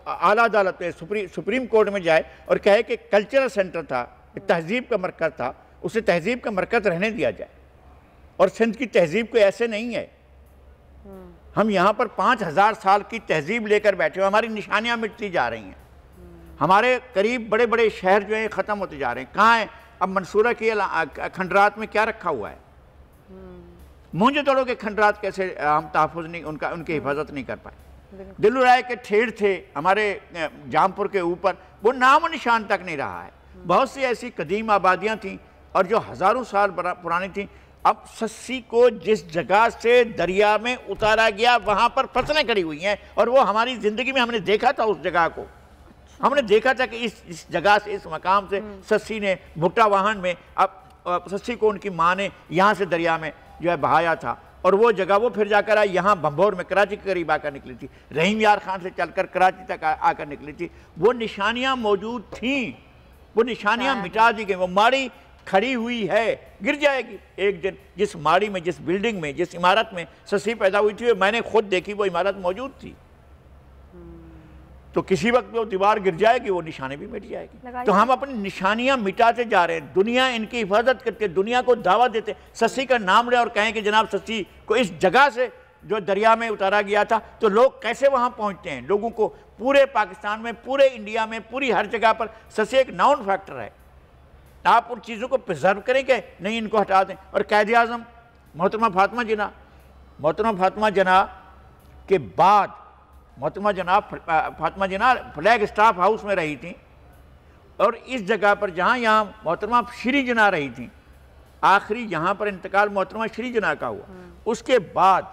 आला अदालत में, सुप्रीम कोर्ट में जाए और कहे कि कल्चरल सेंटर था, तहजीब का मरकज़ था, उसे तहजीब का मरकज़ रहने दिया जाए। और सिंध की तहजीब कोई ऐसे नहीं है। हम यहाँ पर 5000 साल की तहजीब लेकर बैठे हुए, हमारी निशानियाँ मिटती जा रही हैं। हमारे करीब बड़े बड़े शहर जो हैं ख़त्म होते जा रहे हैं। कहाँ हैं? अब मंसूरा के खंडरात में क्या रखा हुआ है? मोहनजोदड़ो के खंडरात कैसे हम तहफ़्फ़ुज़ नहीं, उनकी हिफाजत नहीं कर पाए। दिल्लुराय के ठेड़ थे हमारे जामपुर के ऊपर, वो नाम निशान तक नहीं रहा है। बहुत सी ऐसी कदीम आबादियाँ थीं और जो हज़ारों साल पुरानी थीं। अब सस्सी को जिस जगह से दरिया में उतारा गया वहाँ पर फसलें खड़ी हुई हैं, और वो हमारी ज़िंदगी में हमने देखा था। उस जगह को हमने देखा था कि इस जगह से, इस मकाम से सस्सी ने भुट्टा वाहन में, अब सस्सी को उनकी माँ ने यहाँ से दरिया में जो है बहाया था, और वो जगह वो फिर जाकर आई यहाँ बम्बोर में, कराची के करीब आकर निकली थी। रहीम यार खान से चलकर कराची तक आकर निकली थी। वो निशानियाँ मौजूद थीं, वो निशानियाँ मिटा दी गई। वो माड़ी खड़ी हुई है, गिर जाएगी एक दिन। जिस माड़ी में, जिस बिल्डिंग में, जिस इमारत में सस्सी पैदा हुई थी, मैंने खुद देखी, वो इमारत मौजूद थी। तो किसी वक्त वो दीवार गिर जाएगी, वो निशानी भी मिट जाएगी। तो हम अपनी निशानियां मिटाते जा रहे हैं। दुनिया इनकी हिफाजत करके दुनिया को दावा देते, सस्सी का नाम ले और कहें कि जनाब सस्सी को इस जगह से जो दरिया में उतारा गया था, तो लोग कैसे वहां पहुंचते हैं? लोगों को पूरे पाकिस्तान में, पूरे इंडिया में, पूरी हर जगह पर सस्सी एक नाउन फैक्टर है। आप उन चीज़ों को प्रिजर्व करें कि नहीं, इनको हटा दें। और कायद-ए-आज़म मोहतरमा फातिमा जना के बाद फातिमा जना फ्लैग स्टाफ हाउस में रही थी, और इस जगह पर जहाँ मोहतरमा श्री जना रही थी, आखिरी यहाँ पर इंतकाल मोहतरमा श्री जना का हुआ। उसके बाद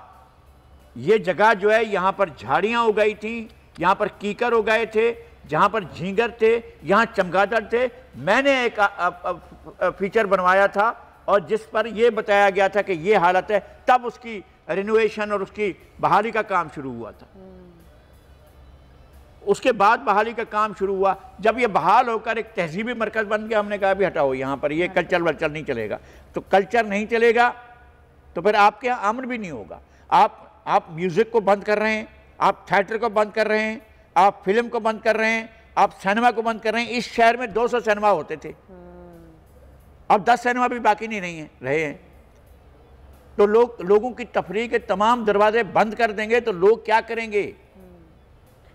ये जगह जो है, यहाँ पर झाड़ियाँ उगाई थी, यहाँ पर कीकर उगाए थे, जहाँ पर झींगर थे, यहाँ चमगादड़ थे। मैंने एक फीचर बनवाया था और जिस पर यह बताया गया था कि ये हालत है, तब उसकी रिनोवेशन और उसकी बहाली का काम शुरू हुआ था। उसके बाद बहाली का काम शुरू हुआ। जब ये बहाल होकर एक तहजीबी मरकज़ बन गया, हमने कहा भी हटाओ यहाँ पर, ये कल्चर वल्चर नहीं चलेगा। तो कल्चर नहीं चलेगा तो फिर आपके यहाँ अमन भी नहीं होगा। आप म्यूज़िक को बंद कर रहे हैं, आप थिएटर को बंद कर रहे हैं, आप फिल्म को बंद कर रहे हैं, आप सिनेमा को बंद कर रहे हैं। इस शहर में 200 सिनेमा होते थे, अब 10 सिनेमा भी बाकी नहीं रहे हैं। तो लोगों की तफरीह के तमाम दरवाजे बंद कर देंगे तो लोग क्या करेंगे?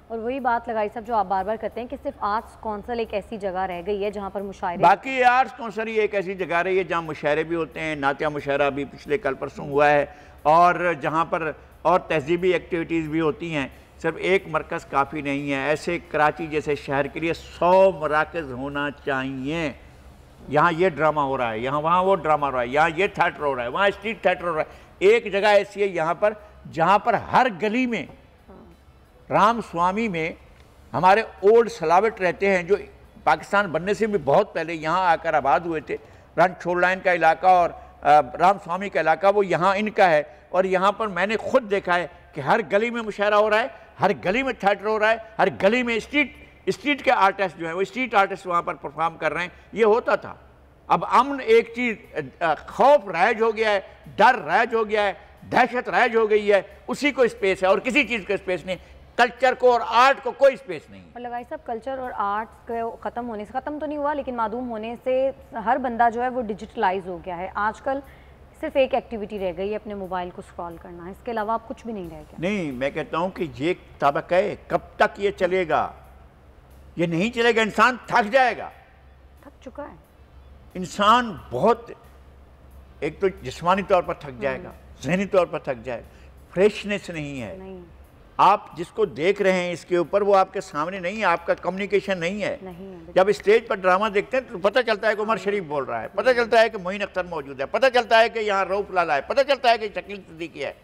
और वही बात लगाई साहब जो आप बार बार करते हैं कि सिर्फ आर्ट्स कौंसिल एक ऐसी जगह रह गई है जहाँ पर मुशायरे, बाकी आर्ट्स कौंसिल एक ऐसी जगह रही है जहाँ मुशायरे भी होते हैं। नातिया मुशायरा भी पिछले कल परसों हुआ है, और जहाँ पर और तहजीबी एक्टिविटीज़ भी होती हैं। सिर्फ एक मरकज़ काफ़ी नहीं है। ऐसे कराची जैसे शहर के लिए 100 मराकज़ होना चाहिए। यहाँ ये ड्रामा हो रहा है, यहाँ वहाँ वो ड्रामा हो रहा है, यहाँ ये थिएटर हो रहा है, वहाँ स्ट्रीट थिएटर हो रहा है। एक जगह ऐसी है यहाँ पर जहाँ पर हर गली में, राम स्वामी में हमारे ओल्ड सलावट रहते हैं जो पाकिस्तान बनने से भी बहुत पहले यहाँ आकर आबाद हुए थे। रणछोड़ लाइन का इलाका और राम स्वामी का इलाका वो यहाँ इनका है। और यहाँ पर मैंने खुद देखा है कि हर गली में मुशायरा हो रहा है, हर गली में थिएटर हो रहा है, हर गली में स्ट्रीट के आर्टिस्ट जो हैं वो स्ट्रीट आर्टिस्ट वहाँ पर परफॉर्म कर रहे हैं। ये होता था। अब अमन एक चीज़, खौफ राइज हो गया है, डर राइज हो गया है, दहशत राइज हो गई है, उसी को स्पेस है और किसी चीज़ को स्पेस नहीं। कल्चर को और आर्ट को कोई स्पेस नहीं। और लगाई साहब कल्चर और आर्ट्स को ख़त्म होने से, ख़त्म तो नहीं हुआ लेकिन मादूम होने से हर बंदा जो है वो डिजिटलाइज हो गया है। आजकल सिर्फ एक एक्टिविटी रह गई है, अपने मोबाइल को स्क्रॉल करना, इसके अलावा आप कुछ भी नहीं रह गया। नहीं, मैं कहता हूँ कि ये तबका है, कब तक ये चलेगा? ये नहीं चलेगा, इंसान थक जाएगा। थक चुका है इंसान बहुत, एक तो जिस्मानी तौर पर थक जाएगा, ज़हनी तौर पर थक जाएगा, फ्रेशनेस नहीं है। नहीं। आप जिसको देख रहे हैं इसके ऊपर वो आपके सामने नहीं है, आपका कम्युनिकेशन नहीं है। जब स्टेज पर ड्रामा देखते हैं तो पता चलता है कि उमर शरीफ बोल रहा है, पता चलता है कि मोइन अख्तर मौजूद है, पता चलता है कि यहाँ रऊफ लाला है, पता चलता है कि शकील सिद्दीकी है,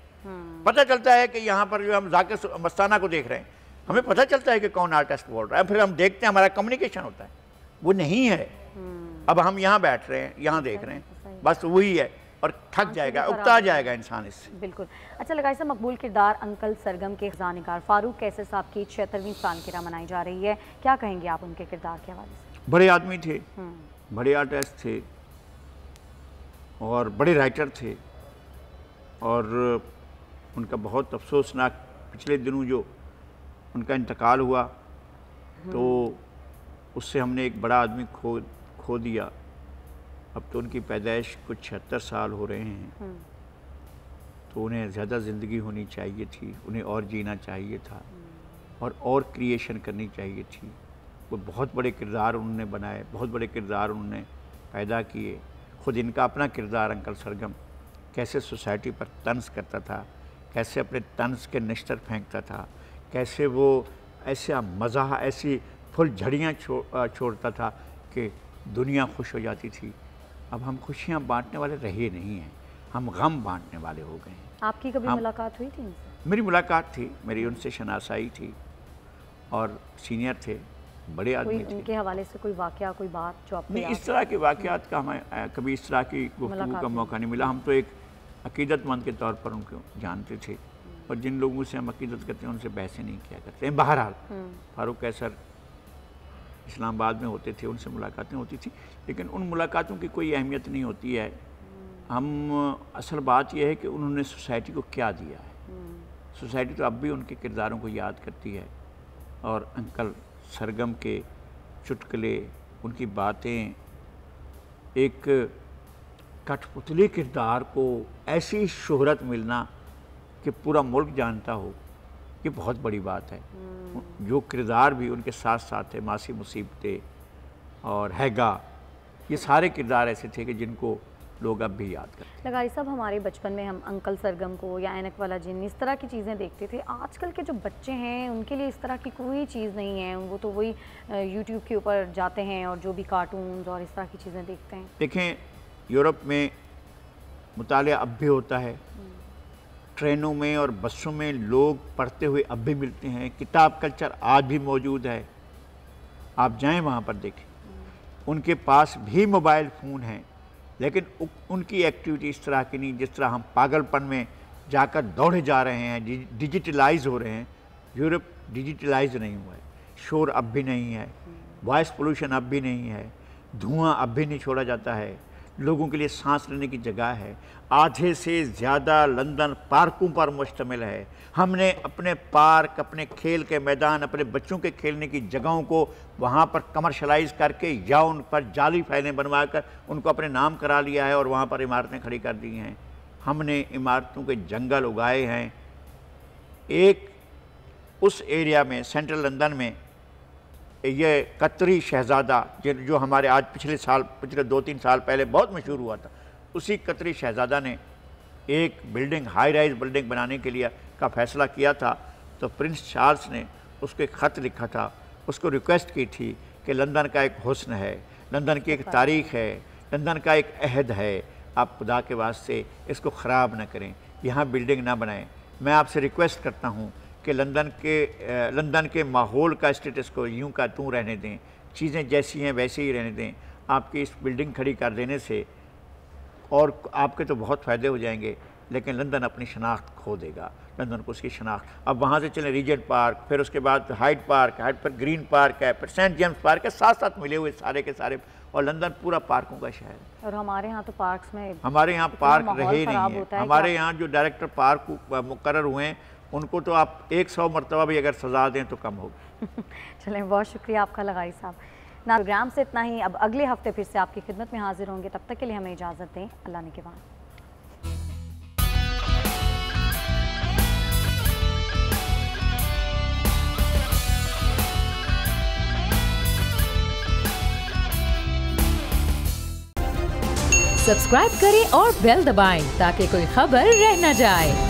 पता चलता है कि यहाँ पर जो हम जाकिर मस्ताना को देख रहे हैं, हमें पता चलता है कि कौन आर्टिस्ट बोल रहा है। फिर हम देखते हैं, हमारा कम्युनिकेशन होता है, वो नहीं है। अब हम यहाँ बैठ रहे हैं, यहाँ देख रहे हैं, बस वही है। और थक जाएगा, उकता जाएगा इंसान इससे। बिल्कुल। अच्छा लगाई साहब, मकबूल किरदार अंकल सरगम के खजानेकार फारूक कैसर साहब की 76वीं सालगिरह मनाई जा रही है, क्या कहेंगे आप उनके किरदार के हवाले से? बड़े आदमी थे, बड़े आर्टिस्ट थे और बड़े राइटर थे, और उनका बहुत अफसोसनाक पिछले दिनों जो उनका इंतकाल हुआ तो उससे हमने एक बड़ा आदमी खो दिया। अब तो उनकी पैदाइश कुछ 76 साल हो रहे हैं, तो उन्हें ज़्यादा ज़िंदगी होनी चाहिए थी, उन्हें और जीना चाहिए था और क्रिएशन करनी चाहिए थी। वो बहुत बड़े किरदार उन्होंने बनाए, बहुत बड़े किरदार उन्होंने पैदा किए। ख़ुद इनका अपना किरदार अंकल सरगम कैसे सोसाइटी पर तंज करता था, कैसे अपने तंज के निश्तर फेंकता था, कैसे वो ऐसा मज़ाह, ऐसी फुल झड़ियाँ छोड़ता था कि दुनिया खुश हो जाती थी। अब हम खुशियाँ बांटने वाले रहे नहीं हैं, हम गम बांटने वाले हो गए हैं। आपकी कभी मुलाकात हुई थी उनसे? मेरी मुलाकात थी, मेरी उनसे शनासाई थी और सीनियर थे, बड़े आदमी थे। उनके हवाले से कोई वाक़या, कोई बात जो आपको नहीं, इस तरह के वाक़यात का हमें कभी इस तरह की गुफ्तगू का मौका नहीं मिला। हम तो एक अकीदतमंद के तौर पर उनको जानते थे और जिन लोगों से हम अकीदत करते हैं उनसे बहसें नहीं किया करते हैं। बहरहाल फारूक कैसर इस्लामाबाद में होते थे, उनसे मुलाकातें होती थी, लेकिन उन मुलाकातों की कोई अहमियत नहीं होती है। हम असल बात यह है कि उन्होंने सोसाइटी को क्या दिया है। सोसाइटी तो अब भी उनके किरदारों को याद करती है और अंकल सरगम के चुटकुले, उनकी बातें, एक कठपुतली किरदार को ऐसी शोहरत मिलना कि पूरा मुल्क जानता हो, ये बहुत बड़ी बात है। जो किरदार भी उनके साथ साथ थे, मासी मुसीबतें और हैगा, ये सारे किरदार ऐसे थे कि जिनको लोग अब भी याद करते हैं। लगारी साहब, हमारे बचपन में हम अंकल सरगम को या ऐनक वाला जिन इस तरह की चीज़ें देखते थे। आजकल के जो बच्चे हैं उनके लिए इस तरह की कोई चीज़ नहीं है, वो तो वही यूट्यूब के ऊपर जाते हैं और जो भी कार्टून्स और इस तरह की चीज़ें देखते हैं। देखें, यूरोप में मुतालिया अब भी होता है, ट्रेनों में और बसों में लोग पढ़ते हुए अब भी मिलते हैं, किताब कल्चर आज भी मौजूद है। आप जाएं वहाँ पर देखें, उनके पास भी मोबाइल फ़ोन हैं, लेकिन उनकी एक्टिविटी इस तरह की नहीं जिस तरह हम पागलपन में जाकर दौड़े जा रहे हैं, डिजिटलाइज हो रहे हैं। यूरोप डिजिटलाइज नहीं हुआ है, शोर अब भी नहीं है, वॉइस पोल्यूशन अब भी नहीं है, धुआं अब भी नहीं छोड़ा जाता है, लोगों के लिए सांस लेने की जगह है। आधे से ज़्यादा लंदन पार्कों पर मुश्तमिल है। हमने अपने पार्क, अपने खेल के मैदान, अपने बच्चों के खेलने की जगहों को वहाँ पर कमर्शलाइज़ करके या उन पर जाली फाइलें बनवा कर उनको अपने नाम करा लिया है और वहाँ पर इमारतें खड़ी कर दी हैं। हमने इमारतों के जंगल उगाए हैं। एक उस एरिया में सेंट्रल लंदन में ये कतरी शहज़ादा जो हमारे आज पिछले 2-3 साल पहले बहुत मशहूर हुआ था, उसी कतरी शहज़ादा ने एक बिल्डिंग, हाई राइज बिल्डिंग बनाने के लिए का फ़ैसला किया था। तो प्रिंस चार्ल्स ने उसको एक ख़त लिखा था, उसको रिक्वेस्ट की थी कि लंदन का एक हुस्न है, लंदन की एक तारीख़ है, लंदन का एक अहद है, आप खुदा के वास्ते इसको ख़राब न करें, यहाँ बिल्डिंग ना बनाएं। मैं आपसे रिक्वेस्ट करता हूँ कि लंदन के माहौल का स्टेटस को यूं का तूं रहने दें, चीज़ें जैसी हैं वैसे ही रहने दें। आपकी इस बिल्डिंग खड़ी कर देने से और आपके तो बहुत फ़ायदे हो जाएंगे, लेकिन लंदन अपनी शनाख्त खो देगा, लंदन को उसकी शनाख्त। अब वहाँ से चलें रीजेंट पार्क, फिर उसके बाद हाइड पार्क, हाइड पर ग्रीन पार्क है, फिर सेंट जेम्स पार्क है, साथ साथ मिले हुए सारे के सारे, और लंदन पूरा पार्कों का शहर है। और हमारे यहाँ तो पार्क्स में हमारे यहाँ पार्क रहे नहीं है। हमारे यहाँ जो डायरेक्टर पार्क मुकर्रर हुए हैं उनको तो आप 100 मरतबा भी अगर सज़ा दें तो कम होगी। चलें, बहुत शुक्रिया आपका लगाई साहब। ना प्रोग्राम से इतना ही। अब अगले हफ्ते फिर से आपकी खिदमत में हाजिर होंगे, तब तक के लिए हमें इजाज़त दें। अल्लाह ने के बाद। सब्सक्राइब करें और बेल दबाएं ताकि कोई खबर रह न जाए।